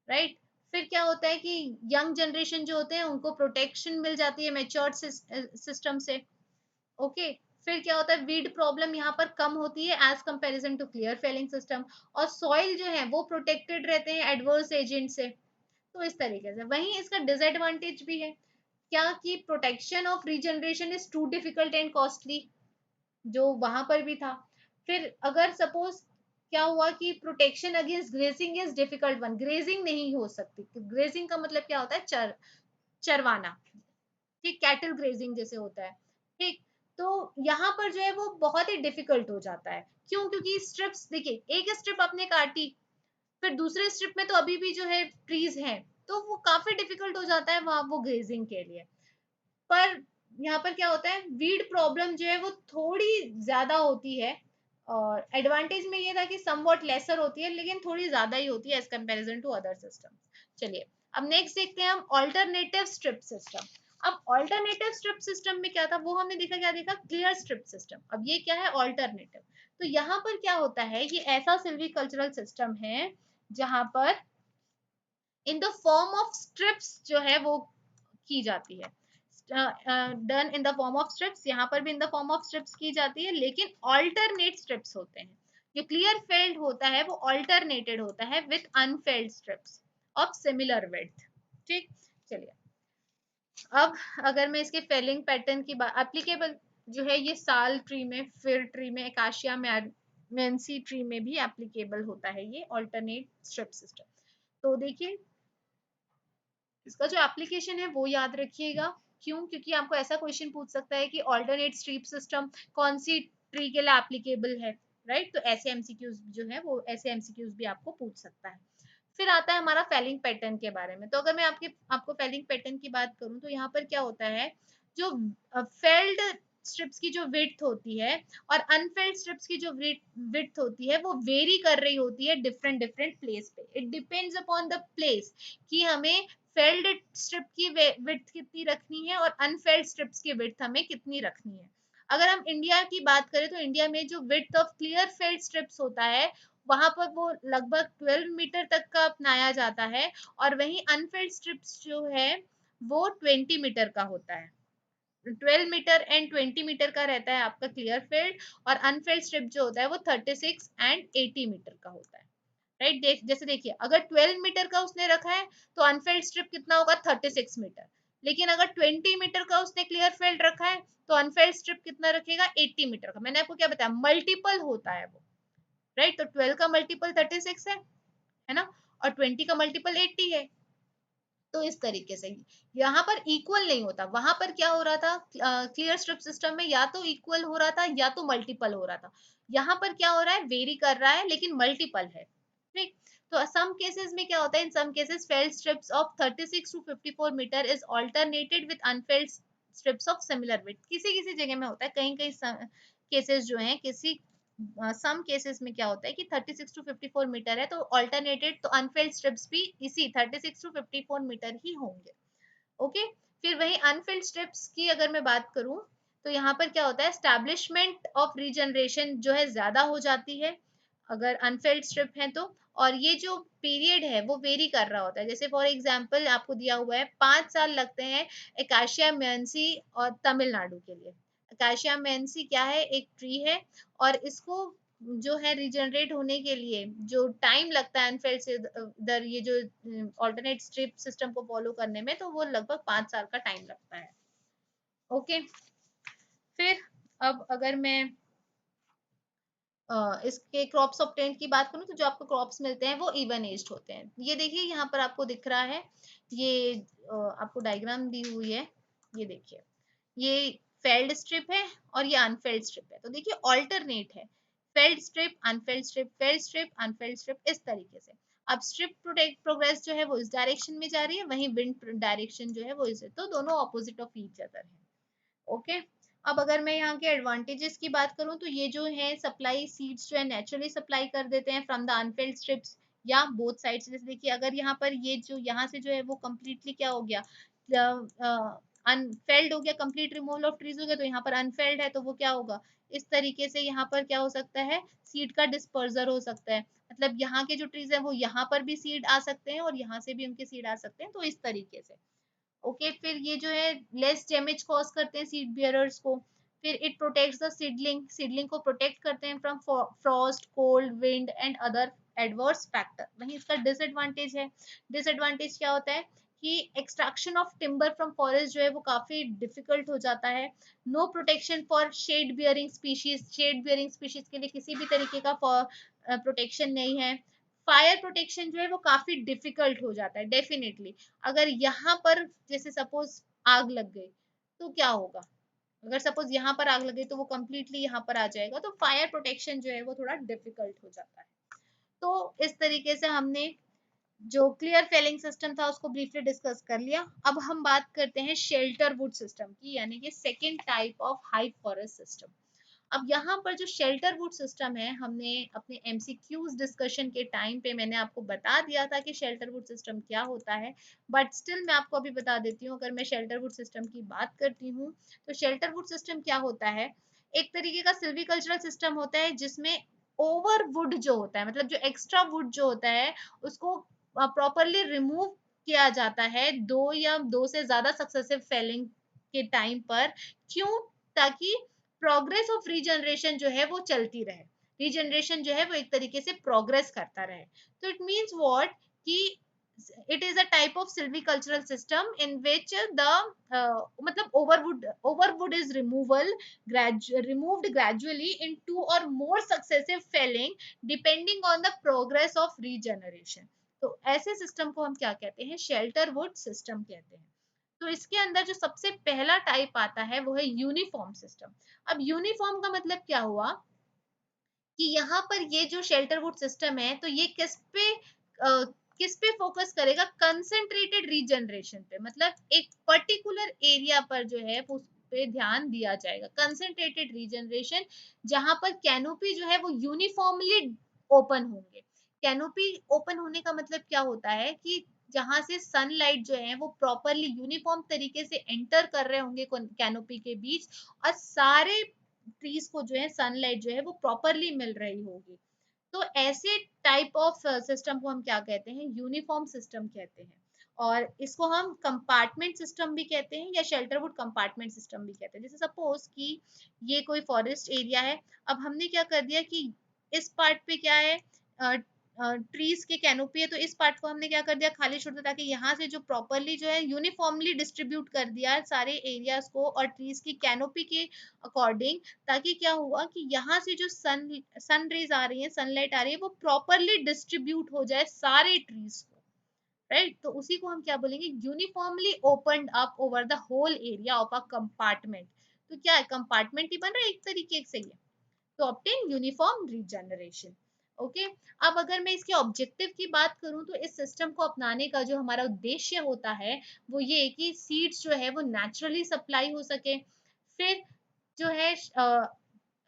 राइट। फिर क्या होता है कि यंग जनरेशन जो होते हैं उनको प्रोटेक्शन मिल जाती है मेच्योर्ड सिस्टम से। ओके। फिर क्या होता है, वीड प्रॉब्लम यहाँ पर कम होती है as comparison to clear felling system, और सॉइल जो है वो प्रोटेक्टेड रहते हैं एडवर्स एजेंट से। तो इस तरीके से, वहीं इसका डिसएडवांटेज भी है क्या, कि protection of regeneration is too difficult and costly, जो वहां पर भी था। फिर अगर सपोज क्या हुआ कि protection against grazing is difficult one, grazing नहीं हो सकती, ग्रेजिंग का मतलब क्या होता है, चरवाना, ठीक, कैटल ग्रेजिंग जैसे होता है, ठीक। तो यहाँ पर जो है वो बहुत ही डिफिकल्ट हो जाता है, क्यों, क्योंकि स्ट्रिप्स देखिए, एक स्ट्रिप आपने काटी, फिर दूसरे स्ट्रिप में तो अभी भी जो है ट्रीज हैं, तो वो काफी डिफिकल्ट हो जाता है वहां वो ग्रेजिंग के लिए। पर यहाँ पर क्या होता है, वीड प्रॉब्लम जो है वो थोड़ी ज्यादा होती है, और एडवांटेज में ये था कि समवॉट लेसर होती है, लेकिन थोड़ी ज्यादा ही होती है as comparison to other system. चलिए, अब नेक्स्ट देखते हैं हम ऑल्टरनेटिव स्ट्रिप सिस्टम। अब ऑल्टरनेटिव स्ट्रिप सिस्टम में क्या था, वो हमने देखा, क्या देखा, क्लियर स्ट्रिप सिस्टम। अब ये क्या है, ऑल्टरनेटिव। तो यहाँ पर क्या होता है, ये ऐसा सिल्वीकल्चरल सिस्टम है जहां पर in the form of strips जो है वो की जाती है, done in the form of strips, यहाँ पर भी in the form of strips की जाती है, लेकिन ऑल्टरनेट स्ट्रिप्स होते हैं। जो क्लियर फेल्ड होता है वो ऑल्टरनेटेड होता है with unfelled strips of similar width, ठीक। चलिए, अब अगर मैं इसके फेलिंग पैटर्न की बात, एप्लीकेबल जो है ये साल ट्री में, फिर ट्री में, एकाशिया मेंसी ट्री में भी एप्लीकेबल होता है ये ऑल्टरनेट स्ट्रिप सिस्टम। तो देखिए, इसका जो एप्लीकेशन है वो याद रखिएगा। क्यों, क्योंकि आपको ऐसा क्वेश्चन पूछ सकता है कि ऑल्टरनेट स्ट्रीप सिस्टम कौन सी ट्री के लिए एप्लीकेबल है, राइट। तो ऐसे एमसीक्यूज जो है वो, ऐसे एमसीक्यूज भी आपको पूछ सकता है। फिर आता है हमारा फेलिंग पैटर्न के बारे में। तो अगर मैं आपको फेलिंग पैटर्न की बात करूं तो यहाँ पर क्या होता है, जो फेल्ड स्ट्रिप्स की जो विड्थ होती है और अनफेल्ड स्ट्रिप्स की जो विड्थ होती है वो वेरी कर रही होती है डिफरेंट डिफरेंट प्लेस पे। It depends upon the place कि हमें फेल्ड स्ट्रिप की विड्थ कितनी रखनी है और अनफेल्ड स्ट्रिप्स की विड्थ हमें कितनी रखनी है। अगर हम इंडिया की बात करें तो इंडिया में जो width of clear failed strips होता है वहां पर वो लगभग 12 मीटर तक का अपनाया जाता है, और वहीं अनफेल्ड स्ट्रिप्स जो है वो 20 मीटर का होता है। 12 मीटर एंड 20 मीटर का रहता है आपका क्लियर फील्ड, और अनफेल्ड स्ट्रिप जो होता है वो 36 एंड 80 मीटर का होता है, राइट। जैसे देखिए, अगर 12 मीटर का उसने रखा है तो अनफेल्ड स्ट्रिप कितना होगा, 36 मीटर। लेकिन अगर 20 मीटर का उसने क्लियर फील्ड रखा है तो अनफेल्ड स्ट्रिप कितना रखेगा, 80 मीटर का। मैंने आपको क्या बताया, मल्टीपल होता है वो, राइट। तो 12 का मल्टीपल 36 है ना, और 20 का मल्टीपल 80 है। तो इस तरीके से यहाँ पर इक्वल नहीं होता, वहां पर क्या हो रहा था, क्लियर स्ट्रिप सिस्टम में या तो इक्वल हो रहा था या तो मल्टीपल हो रहा था। यहाँ पर क्या हो रहा है, वेरी कर रहा है लेकिन मल्टीपल है, ठीक। तो सम केसेस में क्या होता है, in some cases felled strips of 36 to 54 metre is alternated with unfelled strips of similar width. किसी किसी जगह में होता है, कहीं कहीं केसेस जो हैं, किसी सम केसेस में क्या होता है कि 36 टू 54 मीटर है तो ऑल्टरनेटेड, तो अनफेल्ड स्ट्रिप्स भी इसी 36 टू 54 मीटर ही होंगे, ओके। फिर वही अनफिल्ड स्ट्रिप्स की अगर मैं बात करूं तो यहाँ पर क्या होता है, स्टैब्लिशमेंट ऑफ रीजनरेशन जो है ज्यादा हो जाती है अगर अनफिल्ड स्ट्रिप है तो। और ये जो पीरियड है वो वेरी कर रहा होता है, जैसे फॉर एग्जांपल आपको दिया हुआ है 5 साल लगते हैं एकाशिया मेंसी और तमिलनाडु के लिए। एकाशिया मेंसी क्या है, एक ट्री है, और इसको जो है रिजनरेट होने के लिए जो टाइम लगता है अनफेल्ड से इधर ये जो ऑल्टरनेट स्ट्रिप सिस्टम को फॉलो करने में, तो वो लगभग 5 साल का टाइम लगता है, ओके। फिर अब अगर मैं इसके क्रॉप्स ऑब्टेन्ड की बात करूँ तो जो आपको क्रॉप्स मिलते हैं वो इवन एज्ड होते हैं। ये देखिए यहाँ पर आपको दिख रहा है, ये आपको डायग्राम दी हुई है, ये देखिए, ये फेल्ड स्ट्रिप है और ये अनफेल्ड स्ट्रिप है। तो देखिए ऑल्टरनेट है, felled strip, unfelled strip, felled strip, unfelled strip, इस तरीके से। अब स्ट्रिप प्रोटेक्ट प्रोग्रेस जो है वो इस डायरेक्शन में जा रही है, वहीं विंड डायरेक्शन जो है वो इस, तो दोनों ऑपोजिट ऑफ ईच अदर है। ओके। अब अगर मैं यहाँ के एडवांटेजेस की बात करूँ तो ये जो है सप्लाई सीड्स जो है नेचुरली सप्लाई कर देते हैं फ्रॉम द अनफेल्ड स्ट्रिप्स या बोथ साइड्स। जैसे देखिए अगर यहाँ पर ये जो यहाँ से जो है वो कम्प्लीटली क्या हो गया, अनफेल्ड हो गया, कंप्लीट रिमूवल ऑफ ट्रीज हो गया, तो यहाँ पर अनफेल्ड है तो वो क्या होगा, इस तरीके से यहाँ पर क्या हो सकता है, सीड का डिस्पर्जर हो सकता है। मतलब यहाँ के जो ट्रीज है वो यहाँ पर भी सीड आ सकते हैं और यहाँ से भी उनके सीड आ सकते हैं, तो इस तरीके से। ओके, फिर ये जो है लेस डैमेज कॉज करते हैं सीड बियरर्स को। फिर it protects the seedling, seedling को प्रोटेक्ट करते हैं from frost, cold, wind and other adverse factor. वहीं इसका डिसएडवांटेज है, डिसएडवांटेज क्या होता है कि extraction of timber from forest जो है वो काफी डिफिकल्ट हो जाता है। No protection for shade bearing species, shade bearing species के लिए किसी भी तरीके का प्रोटेक्शन नहीं है। फायर प्रोटेक्शन जो है वो काफी डिफिकल्ट हो जाता है डेफिनेटली। अगर यहाँ पर जैसे सपोज आग लग गई तो क्या होगा, अगर सपोज यहाँ पर आग लगे तो वो कम्प्लीटली यहाँ पर आ जाएगा, तो फायर प्रोटेक्शन जो है वो थोड़ा डिफिकल्ट हो जाता है। तो इस तरीके से हमने जो क्लियर फेलिंग सिस्टम था उसको ब्रीफली डिस्कस कर लिया। अब हम बात करते हैं शेल्टर वुड सिस्टम की, यानी कि second type of high forest system. अब यहाँ पर जो शेल्टर वुड सिस्टम है, हमने अपने एमसीक्यूज डिस्कशन के टाइम पे मैंने आपको बता दिया था कि शेल्टर वुड सिस्टम क्या होता है, बट स्टिल मैं आपको अभी बता देती हूँ। अगर मैं शेल्टर वुड सिस्टम की बात करती हूँ तो शेल्टर वुड सिस्टम क्या होता है, एक तरीके का सिल्वीकल्चरल सिस्टम होता है जिसमें ओवर वुड जो होता है, मतलब जो एक्स्ट्रा वुड जो होता है उसको प्रॉपरली रिमूव किया जाता है दो या दो से ज्यादा सक्सेसिव फेलिंग के टाइम पर। क्यों? ताकि प्रोग्रेस ऑफ रीजनरेशन जो है वो चलती रहे, रीजनरेशन जो है वो एक तरीके से प्रोग्रेस करता रहे। तो इट मीन्स व्हाट कि it is a type of silvicultural system in which the मतलब overwood is removed gradually in two or more successive felling depending on the progress of regeneration। तो ऐसे सिस्टम को हम क्या कहते हैं, शेल्टर वुड सिस्टम कहते हैं। तो इसके अंदर जो सबसे पहला टाइप आता है वो है यूनिफॉर्म सिस्टम। अब यूनिफॉर्म का मतलब क्या हुआ कि यहाँ पर ये जो शेल्टर वुड सिस्टम है तो ये किस पे फोकस करेगा, कंसंट्रेटेड रीजनरेशन पे। मतलब एक पर्टिकुलर एरिया पर जो है उस पे ध्यान दिया जाएगा, कंसंट्रेटेड रीजनरेशन, जहां पर कैनोपी जो है वो यूनिफॉर्मली ओपन होंगे। कैनोपी ओपन होने का मतलब क्या होता है कि जहां से सनलाइट जो है वो प्रॉपरली यूनिफॉर्म तरीके से एंटर कर रहे होंगे कैनोपी के बीच, और सारे ट्रीज को जो है सनलाइट जो है वो प्रॉपरली मिल रही होगी। तो ऐसे टाइप ऑफ सिस्टम को हम क्या कहते हैं, यूनिफॉर्म सिस्टम कहते हैं। और इसको हम कंपार्टमेंट सिस्टम भी कहते हैं या शेल्टरवुड कंपार्टमेंट सिस्टम भी कहते हैं। जैसे सपोज कि ये कोई फॉरेस्ट एरिया है, अब हमने क्या कर दिया कि इस पार्ट पे क्या है, ट्रीज के कैनोपी है, तो इस पार्ट को हमने क्या कर दिया, खाली छोड़ दिया, ताकि यहाँ से जो प्रॉपरली जो है यूनिफॉर्मली डिस्ट्रीब्यूट कर दिया सारे एरियाज को और ट्रीज की कैनोपी के अकॉर्डिंग। ताकि क्या हुआ कि यहाँ से जो सन रेज आ रही है, सनलाइट आ रही है, वो प्रॉपरली डिस्ट्रीब्यूट हो जाए सारे ट्रीज को, राइट। तो उसी को हम क्या बोलेंगे, uniformly opened up over the whole area of a compartment. तो क्या है, कंपार्टमेंट ही बन रहा है एक तरीके से ये, तो ऑब्टेन यूनिफॉर्म रीजनरेशन। ओके। अब अगर मैं इसके ऑब्जेक्टिव की बात करूं तो इस सिस्टम को अपनाने का जो हमारा उद्देश्य होता है वो ये कि सीड्स जो है वो नेचुरली सप्लाई हो सके। फिर जो है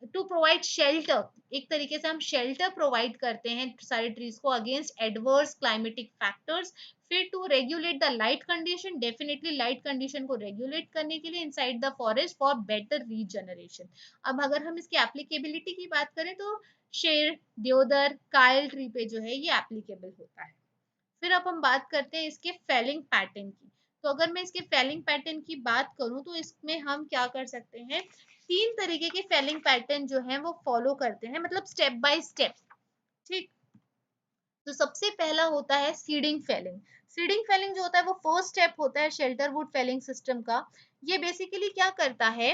टू प्रोवाइड शेल्टर, एक तरीके से हम शेल्टर प्रोवाइड करते हैं सारे ट्रीज को अगेंस्ट एडवर्स क्लाइमेटिक फैक्टर्स। फिर to regulate the light condition, definitely light condition को रेगुलेट करने के लिए inside the forest for better regeneration. अब अगर हम इसकी एप्लीकेबिलिटी की बात करें तो शेर, देवदार, कायल ट्री पे जो है ये एप्लीकेबल होता है। फिर अब हम बात करते हैं इसके फेलिंग पैटर्न की। तो अगर मैं इसके फेलिंग पैटर्न की बात करूं तो इसमें हम क्या कर सकते हैं, तीन तरीके के फेलिंग पैटर्न जो है वो फॉलो करते हैं, मतलब स्टेप बाय स्टेप। ठीक। तो सबसे पहला होता है सीडिंग फेलिंग। सीडिंग फेलिंग जो होता है वो फर्स्ट स्टेप होता है शेल्टर वुड फेलिंग सिस्टम का। ये बेसिकली क्या करता है,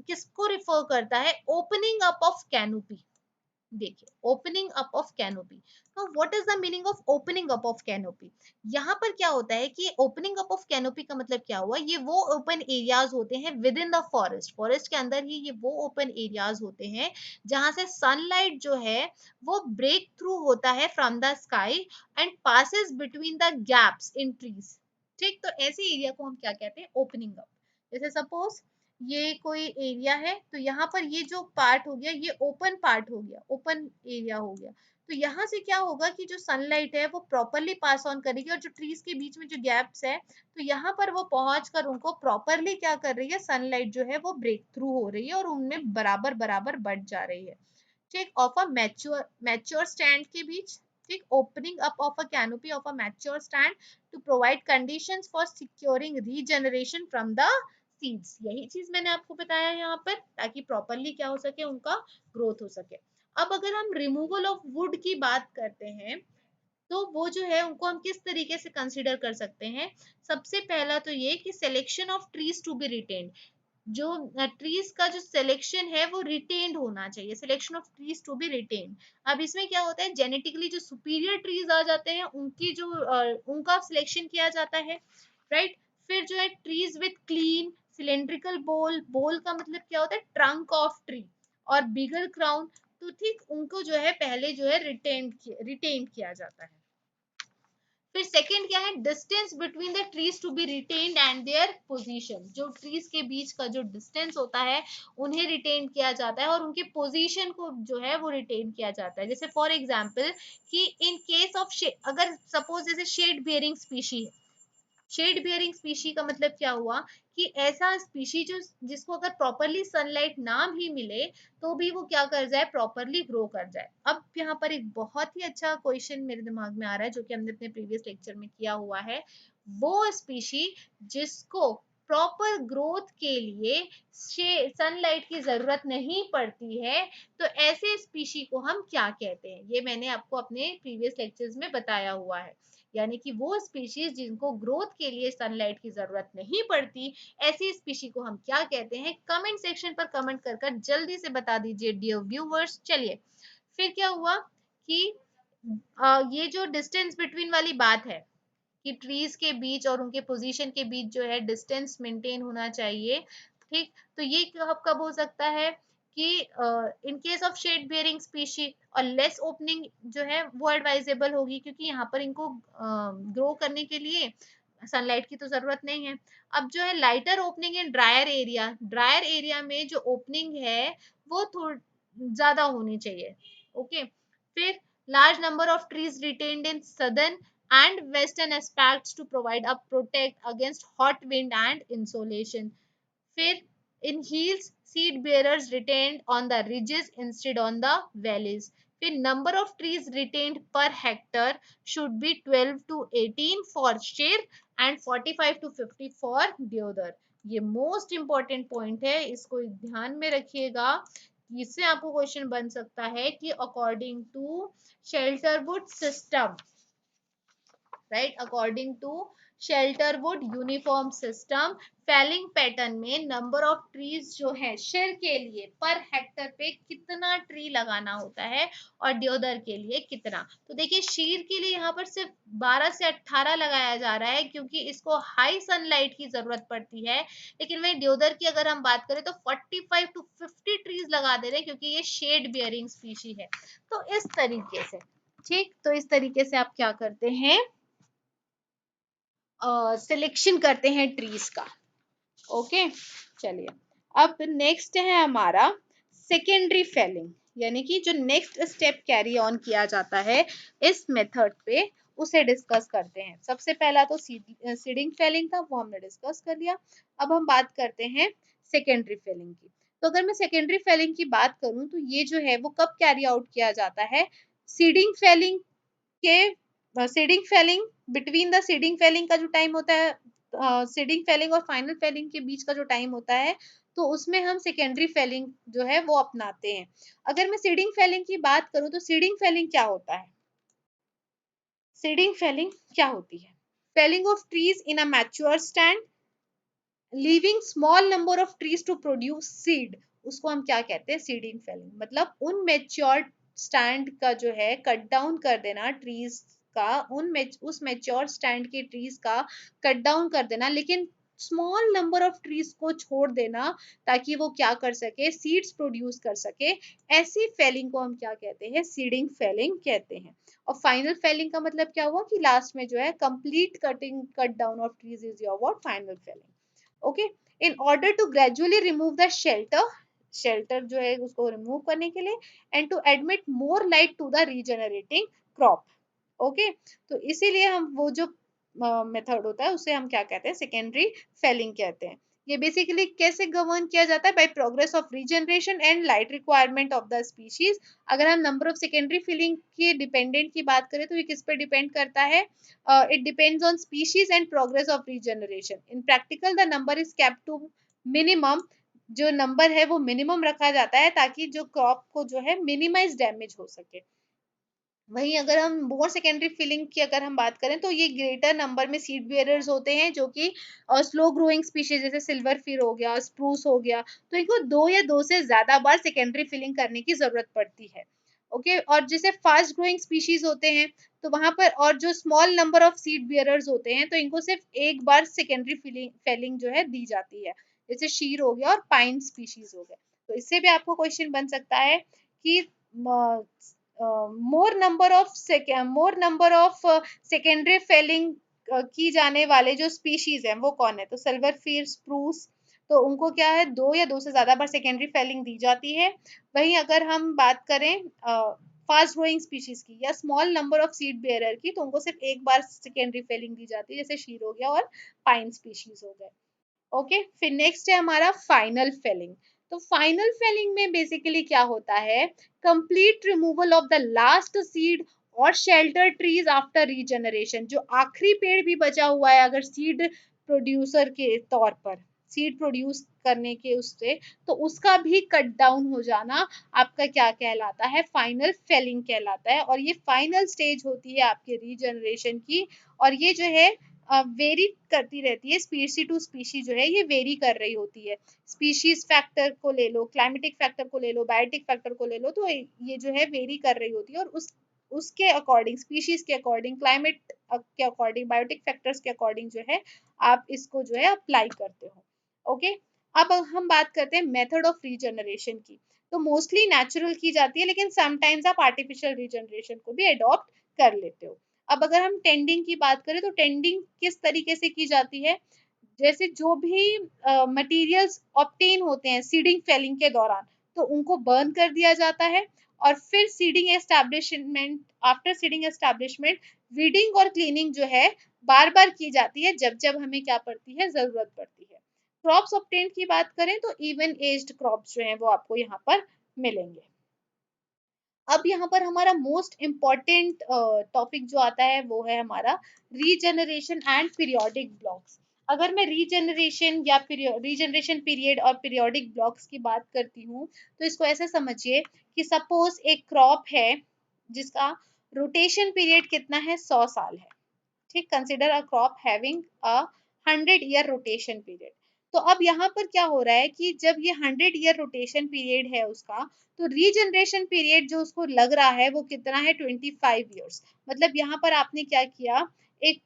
किसको रिफर करता है, ओपनिंग अप ऑफ कैनोपी। देखिए, ओपनिंग अप ऑफ कैनोपी। तो what is the meaning of opening up of canopy? यहाँ पर क्या होता है कि ओपनिंग अप ऑफ कैनोपी का मतलब क्या हुआ, ये वो ओपन एरियाज होते हैं with in the forest, forest के अंदर ही ये वो ओपन एरियाज होते हैं जहां से सनलाइट जो है वो ब्रेक थ्रू होता है from the sky and passes between the gaps in trees. ठीक, तो ऐसे एरिया को हम क्या कहते हैं, ओपनिंग अप। जैसे सपोज ये कोई एरिया है, तो यहाँ पर ये जो पार्ट हो गया ये ओपन पार्ट हो गया, ओपन एरिया हो गया। तो यहाँ से क्या होगा कि जो सनलाइट है वो प्रॉपरली पास ऑन करेगी, और जो ट्रीज के बीच में जो गैप्स है, तो यहाँ पर वो पहुंच कर उनको प्रॉपरली क्या कर रही है, सनलाइट जो है वो ब्रेक थ्रू हो रही है और उनमें बराबर बराबर बढ़ जा रही है। ठीक, ऑफ अ मैच्योर स्टैंड के बीच। ठीक, opening up of a canopy of a mature stand to provide conditions for securing regeneration from the seeds. यही चीज मैंने आपको बताया यहाँ पर, ताकि प्रॉपरली क्या हो सके, उनका ग्रोथ हो सके। अब अगर हम रिमूवल ऑफ वुड की बात करते हैं, तो वो जो है उनको हम किस तरीके से कंसीडर कर सकते हैं। सबसे पहला तो ये कि selection of trees to be retained, जो ट्रीज का जो सिलेक्शन है वो रिटेन्ड होना चाहिए, selection of trees to be retained. अब इसमें क्या होता है, जेनेटिकली जो सुपीरियर ट्रीज आ जाते हैं उनकी जो उनका सिलेक्शन किया जाता है, राइट। फिर जो है ट्रीज विथ क्लीन सिलेंड्रिकल बोल, बोल का मतलब क्या होता है, ट्रंक ऑफ ट्री, और बिगर क्राउन, तो ठीक उनको जो है पहले जो है रिटेन किया जाता है। फिर सेकंड क्या है, distance between the trees to be retained and their position, जो ट्रीज के बीच का जो डिस्टेंस होता है उन्हें रिटेन किया जाता है और उनके पोजीशन को जो है वो रिटेन किया जाता है। जैसे फॉर एग्जांपल कि इन केस ऑफ अगर सपोज जैसे shade bearing species, shade bearing species का मतलब क्या हुआ कि ऐसा स्पीशी जो जिसको अगर प्रॉपरली सनलाइट ना भी मिले तो भी वो क्या कर जाए, प्रॉपरली ग्रो कर जाए। अब यहाँ पर एक बहुत ही अच्छा क्वेश्चन मेरे दिमाग में आ रहा है जो कि हमने अपने प्रीवियस लेक्चर में किया हुआ है, वो स्पीशी जिसको प्रॉपर ग्रोथ के लिए सनलाइट की जरूरत नहीं पड़ती है, तो ऐसे स्पीशी को हम क्या कहते हैं, ये मैंने आपको अपने प्रीवियस लेक्चर्स में बताया हुआ है। यानी कि वो स्पीशीज जिनको ग्रोथ के लिए सनलाइट की जरूरत नहीं पड़ती, ऐसी स्पीशी को हम क्या कहते हैं, कमेंट सेक्शन पर कमेंट कर जल्दी से बता दीजिए डियर व्यूवर्स। चलिए, फिर क्या हुआ कि ये जो डिस्टेंस बिटवीन वाली बात है कि ट्रीज के बीच और उनके पोजीशन के बीच जो है डिस्टेंस मेंटेन होना चाहिए। ठीक, तो ये कब कब हो सकता है कि in case of shade bearing species, और लेस ओपनिंग जो है वो एडवाइजेबल होगी क्योंकि यहाँ पर इनको ग्रो करने के लिए सनलाइट की तो जरूरत नहीं है। अब जो है lighter opening in dryer area, dryer area में जो ओपनिंग है वो थोड़ी ज्यादा होनी चाहिए। ओके, फिर large number of trees retained in southern and western aspects to provide a protect against hot wind and insolation. फिर in hills, seed bearers retained on the ridges instead on the valleys. फिर number of trees retained per hectare should be 12 to 18 for share and 45 to 50 for deodar. ये most important point है, इसको ध्यान में रखिएगा। इससे आपको क्वेश्चन बन सकता है कि according to shelterwood system, right, according to shelterwood uniform system, felling pattern में नंबर ऑफ ट्रीज जो है शेर के लिए पर हेक्टर पे कितना ट्री लगाना होता है और देवदार के लिए कितना। तो देखिए शीर के लिए यहाँ पर सिर्फ 12 से 18 लगाया जा रहा है क्योंकि इसको हाई सनलाइट की जरूरत पड़ती है, लेकिन वही देवदार की अगर हम बात करें तो 45 टू 50 ट्रीज लगा दे रहे हैं क्योंकि ये शेड बियरिंग स्पीशी है। तो इस तरीके से, ठीक, तो इस तरीके से आप क्या करते हैं, सिलेक्शन करते हैं ट्रीज का। ओके, चलिए, अब नेक्स्ट है हमारा सेकेंडरी फेलिंग, यानी कि जो नेक्स्ट स्टेप कैरी ऑन किया जाता है इस मेथड पे, उसे डिस्कस करते हैं। सबसे पहला तो सीडिंग फेलिंग था, वो हमने डिस्कस कर लिया। अब हम बात करते हैं सेकेंडरी फेलिंग की। तो अगर मैं सेकेंडरी फेलिंग की बात करूं तो ये जो है वो कब कैरी आउट किया जाता है, सीडिंग फेलिंग के, seeding felling, between the seeding felling का जो टाइम होता है, सीडिंग फेलिंग और फाइनल फेलिंग के बीच का जो टाइम होता है, तो उसमें हम सेकेंडरी फेलिंग जो है वो अपनाते हैं। अगर मैं सीडिंग फेलिंग की बात करूं तो सीडिंग फेलिंग क्या होता है, सीडिंग फेलिंग क्या होती है, felling of trees in a mature stand leaving small number of trees to produce seed, उसको हम क्या कहते हैं, सीडिंग फेलिंग। मतलब उन मैच्योर स्टैंड का जो है कट डाउन कर देना ट्रीज का, उस मेच्योर स्टैंड के ट्रीज का कट डाउन कर देना, लेकिन स्मॉल नंबर ऑफ ट्रीज को छोड़ देना ताकि वो क्या कर सके, सीड्स प्रोड्यूस कर सके। ऐसी फेलिंग को हम क्या कहते हैं, सीडिंग फेलिंग कहते हैं। और फाइनल फेलिंग का मतलब क्या हुआ कि लास्ट में जो है complete cut down of trees is your what, final felling. Okay, in order to gradually remove the shelter, shelter जो है उसको रिमूव करने के लिए, and to admit more light to the regenerating crop. Okay, तो इसीलिए हम वो जो मेथड होता है उसे हम क्या कहते हैं, सेकेंडरी फेलिंग कहते हैं। ये बेसिकली कैसे गवर्न किया जाता है, by progress of regeneration and light requirement of the species. अगर हम नंबर ऑफ सेकेंडरी फिलिंग की डिपेंडेंट की बात करें तो ये किस पर डिपेंड करता है, it depends on species and progress of regeneration. In practical the number is kept to minimum, जो नंबर है वो मिनिमम रखा जाता है ताकि जो क्रॉप को जो है मिनिमाइज डैमेज हो सके। वहीं अगर हम मोर सेकेंडरी फिलिंग की अगर हम बात करें तो ये ग्रेटर नंबर में सीड बेयरर्स होते हैं जो कि स्लो ग्रोइंग स्पीशीज जैसे सिल्वर फिर हो गया, स्प्रूस हो गया, तो इनको दो या दो से ज्यादा बार सेकेंडरी फिलिंग करने की जरूरत पड़ती है। ओके, और जैसे फास्ट ग्रोइंग स्पीशीज होते हैं तो वहां पर, और जो small number of seed bearers होते हैं तो इनको सिर्फ एक बार सेकेंडरी फिलिंग जो है दी जाती है, जैसे शीर हो गया और पाइन स्पीशीज हो गया। तो इससे भी आपको क्वेश्चन बन सकता है कि more number of secondary felling की जाने वाले जो स्पीशीज हैं वो कौन है, तो सिल्वर फीर, स्प्रूस, तो उनको क्या है, दो या दो से ज्यादा बार सेकेंडरी फेलिंग दी जाती है। वहीं अगर हम बात करें फास्ट ग्रोइंग स्पीशीज की या small number of seed bearer की, तो उनको सिर्फ एक बार सेकेंडरी फेलिंग दी जाती है, जैसे शीर हो गया और पाइन स्पीशीज हो गए। ओके, फिर नेक्स्ट है हमारा फाइनल फेलिंग। तो फाइनल फेलिंग में बेसिकली क्या होता है, complete removal of the last seed और शेल्टर ट्रीज आफ्टर रीजनरेशन। जो आखिरी पेड़ भी बचा हुआ है अगर सीड प्रोड्यूसर के तौर पर, सीड प्रोड्यूस करने के उससे, तो उसका भी कट डाउन हो जाना आपका क्या कहलाता है, फाइनल फेलिंग कहलाता है। और ये फाइनल स्टेज होती है आपके रीजनरेशन की, और ये जो है वेरी करती रहती है, स्पीशी टू स्पीशी जो है ये वेरी कर रही होती है। स्पीशीज फैक्टर को ले लो, क्लाइमेटिक फैक्टर को ले लो, बायोटिक फैक्टर को ले लो, तो ये जो है वेरी कर रही होती है, और उसके अकॉर्डिंग, स्पीशीज के अकॉर्डिंग, क्लाइमेट के अकॉर्डिंग, बायोटिक फैक्टर्स के अकॉर्डिंग जो है आप इसको जो है अप्लाई करते हो। ओके, अब हम बात करते हैं मेथड ऑफ रीजनरेशन की। तो मोस्टली नेचुरल की जाती है, लेकिन समटाइम्स आप आर्टिफिशियल रीजनरेशन को भी अडॉप्ट कर लेते हो। अब अगर हम टेंडिंग की बात करें तो टेंडिंग किस तरीके से की जाती है, जैसे जो भी मटेरियल्स ऑब्टेन होते हैं सीडिंग फेलिंग के दौरान, तो उनको बर्न कर दिया जाता है, और फिर seeding establishment, after seeding establishment weeding और क्लीनिंग जो है बार बार की जाती है जब जब हमें क्या पड़ती है, जरूरत पड़ती है। क्रॉप्स ऑब्टेन की बात करें तो इवन एज्ड क्रॉप्स जो है वो आपको यहाँ पर मिलेंगे। अब यहाँ पर हमारा मोस्ट इम्पॉर्टेंट टॉपिक जो आता है वो है हमारा रीजनरेशन एंड पीरियोडिक ब्लॉक्स। अगर मैं रीजनरेशन या रीजनरेशन पीरियड और पीरियोडिक ब्लॉक्स की बात करती हूँ तो इसको ऐसे समझिए कि सपोज एक क्रॉप है जिसका रोटेशन पीरियड कितना है, 100 साल है। ठीक, consider a crop having a 100 year rotation period. तो अब यहाँ पर क्या हो रहा है कि जब ये 100 ईयर रोटेशन पीरियड है उसका, तो रीजनरेशन पीरियड जो उसको लग रहा है वो कितना है, 25 ईयर्स। मतलब यहाँ पर आपने क्या किया, एक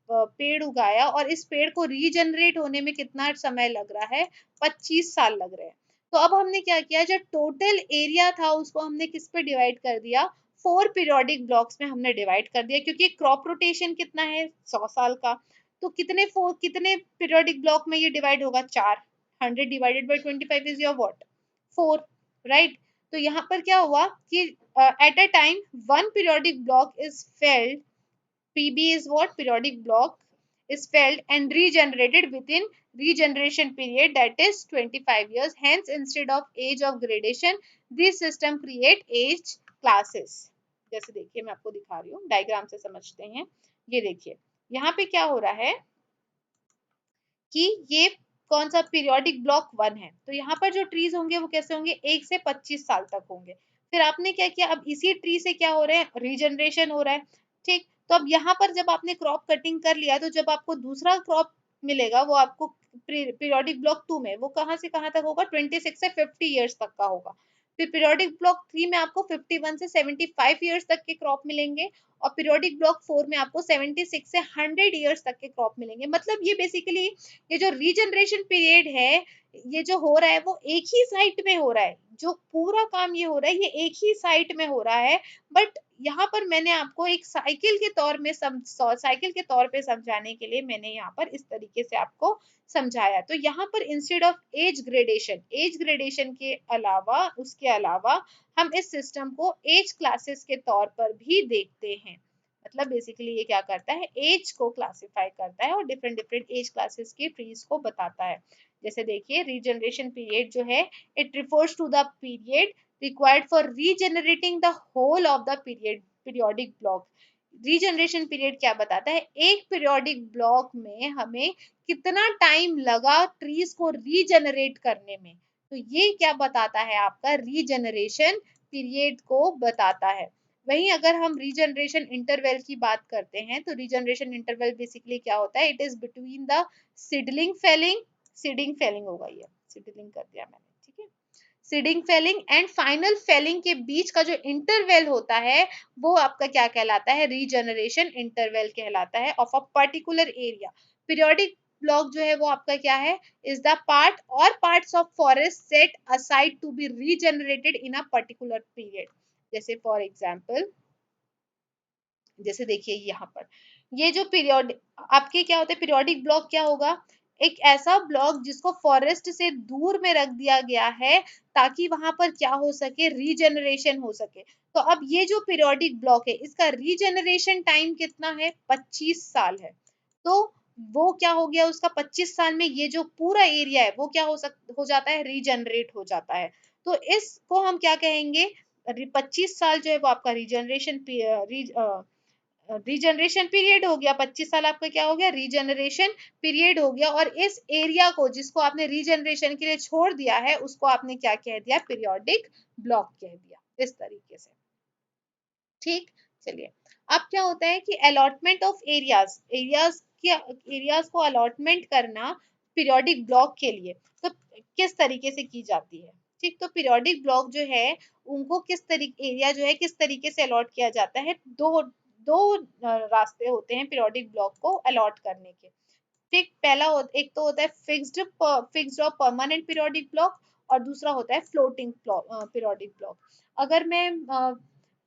पेड़ उगाया और इस पेड़ को रीजनरेट होने में कितना समय लग रहा है, 25 साल लग रहे हैं। तो अब हमने क्या किया, जो टोटल एरिया था उसको हमने किस पे डिवाइड कर दिया, 4 पीरियोडिक ब्लॉक्स में हमने डिवाइड कर दिया, क्योंकि क्रॉप रोटेशन कितना है, 100 साल का। तो कितने पीरियोडिक ब्लॉक में ये डिवाइड होगा, 4। 100 divided by 25 is your what, 4, right. तो यहाँ पर क्या हुआ कि at a time one periodic block is failed, PB is what, periodic block is felled and regenerated within regeneration period, that is 25 years. Hence, instead of age of gradation, this system create age classes. जैसे देखिए मैं आपको दिखा रही हूँ, diagram से समझते हैं। ये देखिए यहाँ पे क्या हो रहा है कि ये कौन सा पीरियोडिक ब्लॉक 1 है, तो यहाँ पर जो ट्रीज होंगे वो कैसे होंगे, 1 से 25 साल तक होंगे। फिर आपने क्या किया, अब इसी ट्री से क्या हो रहा है, रीजनरेशन हो रहा है। ठीक, तो अब यहाँ पर जब आपने क्रॉप कटिंग कर लिया तो जब आपको दूसरा क्रॉप मिलेगा वो आपको पीरियोडिक ब्लॉक 2 में, वो कहाँ से कहाँ तक होगा, 26 से 50 ईयर्स तक का होगा। फिर पीरियोडिक ब्लॉक 3 में आपको 51 से 75 ईयर्स तक के क्रॉप मिलेंगे, और पीरियोडिक ब्लॉक 4 में आपको 76 से 100 ईयर्स तक के क्रॉप मिलेंगे। मतलब ये बेसिकली ये जो रीजनरेशन पीरियड है, ये जो हो रहा है वो एक ही साइट में हो रहा है, जो पूरा काम ये हो रहा है ये एक ही साइट में हो रहा है। बट यहाँ पर मैंने आपको एक साइकिल के तौर में साइकिल के तौर पे समझाने के लिए मैंने यहाँ पर इस तरीके से आपको समझाया। तो यहाँ पर इंस्टेड ऑफ एज ग्रेडेशन के अलावा, उसके अलावा हम इस सिस्टम को एज क्लासेस के तौर पर भी देखते हैं। मतलब बेसिकली ये क्या करता है, एज को क्लासिफाई करता है और डिफरेंट डिफरेंट एज क्लासेस के ट्रीज को बताता है। जैसे देखिए रीजनरेशन पीरियड जो है, it refers to the period required for regenerating the whole of the periodic block। Regeneration period क्या बताता है, एक पीरियोडिक ब्लॉक में हमें कितना टाइम लगा ट्रीज को रीजनरेट करने में, तो ये क्या बताता है, आपका रीजनरेशन पीरियड को बताता है। वहीं अगर हम रीजनरेशन इंटरवल की बात करते हैं, तो रीजनरेशन इंटरवल बेसिकली क्या होता है, it is between the seeding felling होगा, ये सीडिंग कर दिया मैंने, ठीक है, seeding felling and final felling के बीच का जो इंटरवल होता है वो आपका क्या कहलाता है, रीजनरेशन इंटरवल कहलाता है of a particular area. Periodic block जो है वो आपका क्या है, इज द पार्ट और parts of forest set aside to be regenerated in a particular period. जैसे फॉर एग्जांपल, जैसे देखिए यहाँ पर ये जो पीरियड आपके क्या होते हैं, पीरियोडिक ब्लॉक क्या होगा, एक ऐसा ब्लॉक जिसको फॉरेस्ट से दूर में रख दिया गया है ताकि वहां पर क्या हो सके, रीजनरेशन हो सके। तो अब ये जो पीरियोडिक ब्लॉक है इसका रीजनरेशन टाइम कितना है, 25 साल है। तो वो क्या हो गया, उसका 25 साल में ये जो पूरा एरिया है वो क्या हो जाता है, रीजनरेट हो जाता है। तो इसको हम क्या कहेंगे, 25 साल जो है वो आपका रीजनरेशन पीरियड हो गया, 25 साल आपका क्या हो गया, रीजनरेशन पीरियड हो गया। और इस एरिया को जिसको आपने रीजनरेशन के लिए छोड़ दिया है उसको आपने क्या कह दिया, पीरियोडिक ब्लॉक कह दिया, इस तरीके से। ठीक, चलिए अब क्या होता है कि अलॉटमेंट ऑफ एरियाज को अलॉटमेंट करना पीरियोडिक ब्लॉक के लिए तो किस तरीके से की जाती है। ठीक, तो पीरियोडिक ब्लॉक जो है उनको किस तरीके, एरिया जो है किस तरीके से अलॉट किया जाता है, दो दो रास्ते होते हैं पीरियोडिक ब्लॉक को अलॉट करने के। ठीक, एक तो होता है फिक्स्ड और परमानेंट पीरियोडिक ब्लॉक, और दूसरा होता है फ्लोटिंग पीरियोडिक ब्लॉक। अगर मैं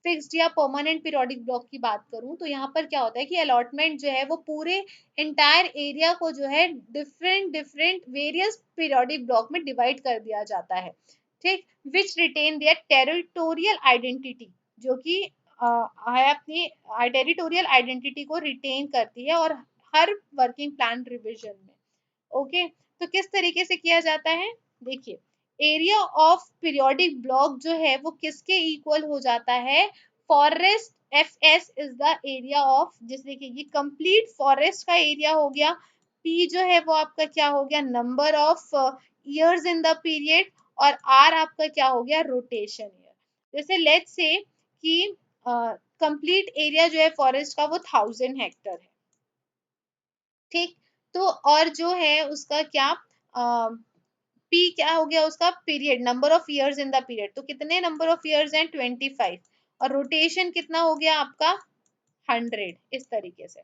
फिक्स्ड या परमानेंट पीरियोडिक ब्लॉक की बात करूं तो यहाँ पर क्या होता है कि अलॉटमेंट जो है वो पूरे इंटायर एरिया को जो है different different various periodic block में डिवाइड कर दिया जाता है। ठीक, which retain their territorial identity, जो कि है अपनी टेरिटोरियल आइडेंटिटी को रिटेन करती है और हर वर्किंग प्लान रिविजन में। ओके, तो किस तरीके से किया जाता है, देखिए एरिया ऑफ पीरियोडिक ब्लॉक जो है वो किसके इक्वल हो जाता है, forest F S is the area of, जैसे कि ये कंप्लीट फॉरेस्ट का एरिया हो गया, पी जो है वो आपका क्या हो गया, number of years in the period, और आर आपका क्या हो गया, रोटेशन ईयर। जैसे लेट्स से कि कंप्लीट एरिया जो है फॉरेस्ट का वो 1000 हेक्टर है। ठीक, तो और जो है उसका क्या, पी क्या हो गया, उसका period, number of years in the period, तो कितने नंबर ऑफ ईयर्स हैं, 25, और रोटेशन कितना हो गया आपका 100, इस तरीके से।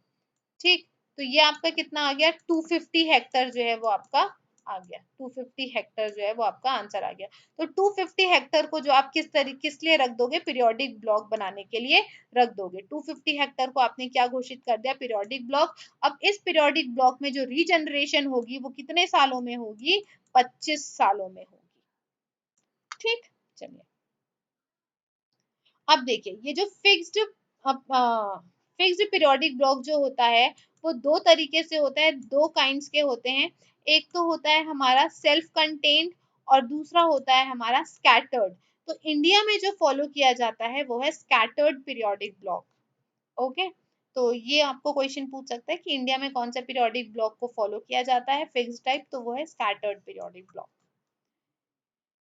ठीक, तो ये आपका कितना आ गया, 250 हेक्टर जो है वो आपका आ गया, 250 हेक्टर जो है वो आपका आंसर आ गया। तो 250 हेक्टर को जो आप किस लिए रख दोगे, पीरियोडिक ब्लॉक बनाने के लिए रख दोगे। 250 हेक्टर को आपने क्या घोषित कर दिया, पीरियोडिक ब्लॉक। अब इस पीरियोडिक ब्लॉक में जो रीजनरेशन होगी वो कितने सालों में होगी, 25 सालों में होगी। ठीक, चलिए अब देखिए ये जो फिक्स्ड पीरियोडिक ब्लॉक जो होता है वो दो तरीके से होता है, दो काइंड्स के होते हैं। एक तो होता है हमारा सेल्फ कंटेन्ड और दूसरा होता है हमारा स्कैटर्ड। तो इंडिया में जो फॉलो किया जाता है वो है स्कैटर्ड पीरियोडिक ब्लॉक। ओके, तो ये आपको क्वेश्चन पूछ सकता है कि इंडिया में कौन सा पीरियोडिक ब्लॉक को फॉलो किया जाता है फिक्स्ड टाइप, तो वो है स्कैटर्ड पीरियोडिक ब्लॉक।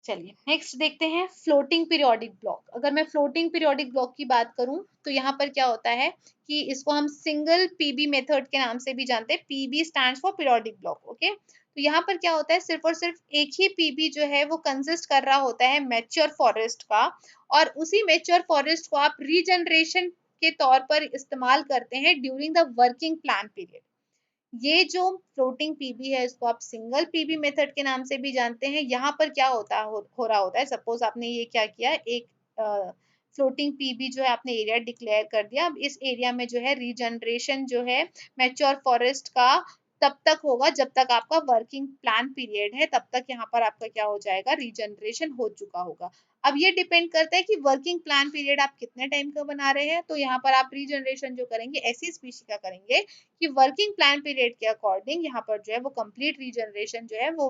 चलिए नेक्स्ट देखते हैं फ्लोटिंग पीरियोडिक ब्लॉक। अगर मैं फ्लोटिंग पीरियोडिक ब्लॉक की बात करूं तो यहाँ पर क्या होता है कि इसको हम सिंगल पीबी मेथड के नाम से भी जानते हैं। PB stands for periodic block. Okay, तो यहाँ पर क्या होता है, सिर्फ और सिर्फ एक ही पीबी जो है वो कंसिस्ट कर रहा होता है मैच्योर फॉरेस्ट का, और उसी मैच्योर फॉरेस्ट को आप रीजनरेशन के तौर पर इस्तेमाल करते हैं during the working plan period. ये जो फ्लोटिंग पीबी है इसको आप सिंगल पीबी मेथड के नाम से भी जानते हैं। यहाँ पर क्या हो रहा होता है, सपोज आपने ये क्या किया, एक फ्लोटिंग पीबी जो है आपने एरिया डिक्लेयर कर दिया। अब इस एरिया में जो है रीजनरेशन जो है मैच्योर फॉरेस्ट का तब तक होगा जब तक आपका वर्किंग प्लान पीरियड है, तब तक यहाँ पर आपका क्या हो जाएगा, रीजनरेशन हो चुका होगा। अब ये डिपेंड करता है कि वर्किंग प्लान पीरियड आप कितने टाइम का बना रहे हैं। तो यहाँ पर आप रीजनरेशन जो करेंगे ऐसी स्पीशी का करेंगे कि वर्किंग प्लान पीरियड के अकॉर्डिंग यहाँ पर जो है वो कंप्लीट रीजनरेशन जो है वो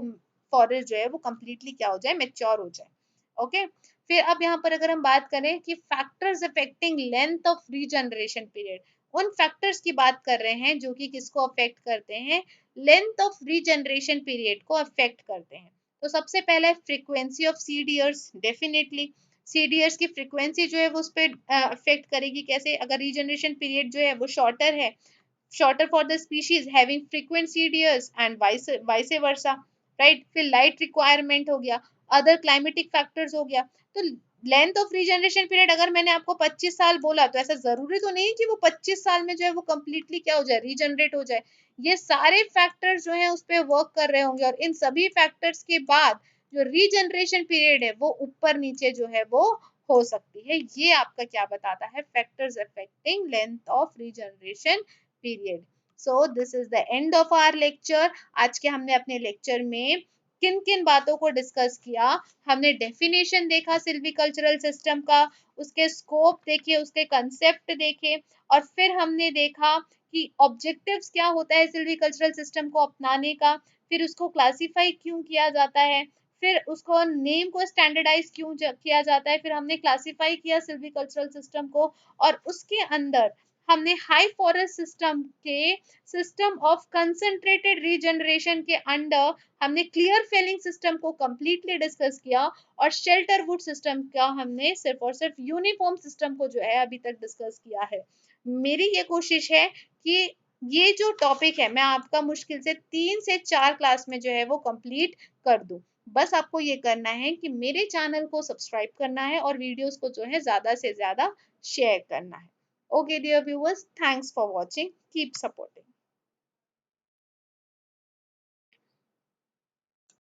फॉरेस्ट जो है वो कंप्लीटली क्या हो जाए, मेच्योर हो जाए। ओके, फिर अब यहाँ पर अगर हम बात करें कि factors affecting length of regeneration period, उन फैक्टर्स की बात कर रहे हैं जो कि किसको अफेक्ट करते हैं, लेंथ ऑफ रीजनरेशन पीरियड को अफेक्ट करते हैं। तो सबसे पहले frequency of seed years, definitely seed years की फ्रीक्वेंसी जो है वो उस पर अफेक्ट करेगी। कैसे, अगर रीजनरेशन पीरियड जो है वो शॉर्टर है, shorter for the species having frequent seed years and vice versa, right? फिर light requirement हो गया, other climatic factors हो गया। तो लेंथ ऑफ रीजनरेशन पीरियड अगर मैंने आपको 25 साल बोला तो ऐसा जरूरी तो नहीं कि वो 25 साल में जो है वो कंप्लीटली क्या हो जाए, रीजनरेट हो जाए। ये सारे फैक्टर्स जो है उस पर वर्क कर रहे होंगे, और इन सभी फैक्टर्स के बाद जो रीजनरेशन पीरियड है वो ऊपर नीचे जो है वो हो सकती है। ये आपका क्या बताता है, factors affecting length of regeneration period. So this is the end of our lecture. आज के हमने अपने लेक्चर में किन किन बातों को डिस्कस किया, हमने डेफिनेशन देखा सिल्वीकल्चरल सिस्टम का, उसके स्कोप देखे, उसके कंसेप्ट देखे, और फिर हमने देखा कि ऑब्जेक्टिव्स क्या होता है सिल्वीकल्चरल सिस्टम को अपनाने का, फिर उसको क्लासिफाई क्यों किया जाता है, फिर उसको नेम को स्टैंडर्डाइज क्यों किया जाता है, फिर हमने क्लासिफाई किया सिल्वीकल्चरल सिस्टम को, और उसके अंदर हमने हाई फॉरेस्ट सिस्टम के सिस्टम ऑफ कंसंट्रेटेड रीजनरेशन के अंडर हमने क्लियर फेलिंग सिस्टम को कंप्लीटली डिस्कस किया, और शेल्टर वुड सिस्टम का हमने सिर्फ और सिर्फ यूनिफॉर्म सिस्टम को जो है अभी तक डिस्कस किया है। मेरी ये कोशिश है कि ये जो टॉपिक है मैं आपका मुश्किल से 3 से 4 क्लास में जो है वो कंप्लीट कर दूं। बस आपको ये करना है कि मेरे चैनल को सब्सक्राइब करना है और वीडियोस को जो है ज्यादा से ज्यादा शेयर करना है। Okay, dear viewers, thanks for watching. Keep supporting.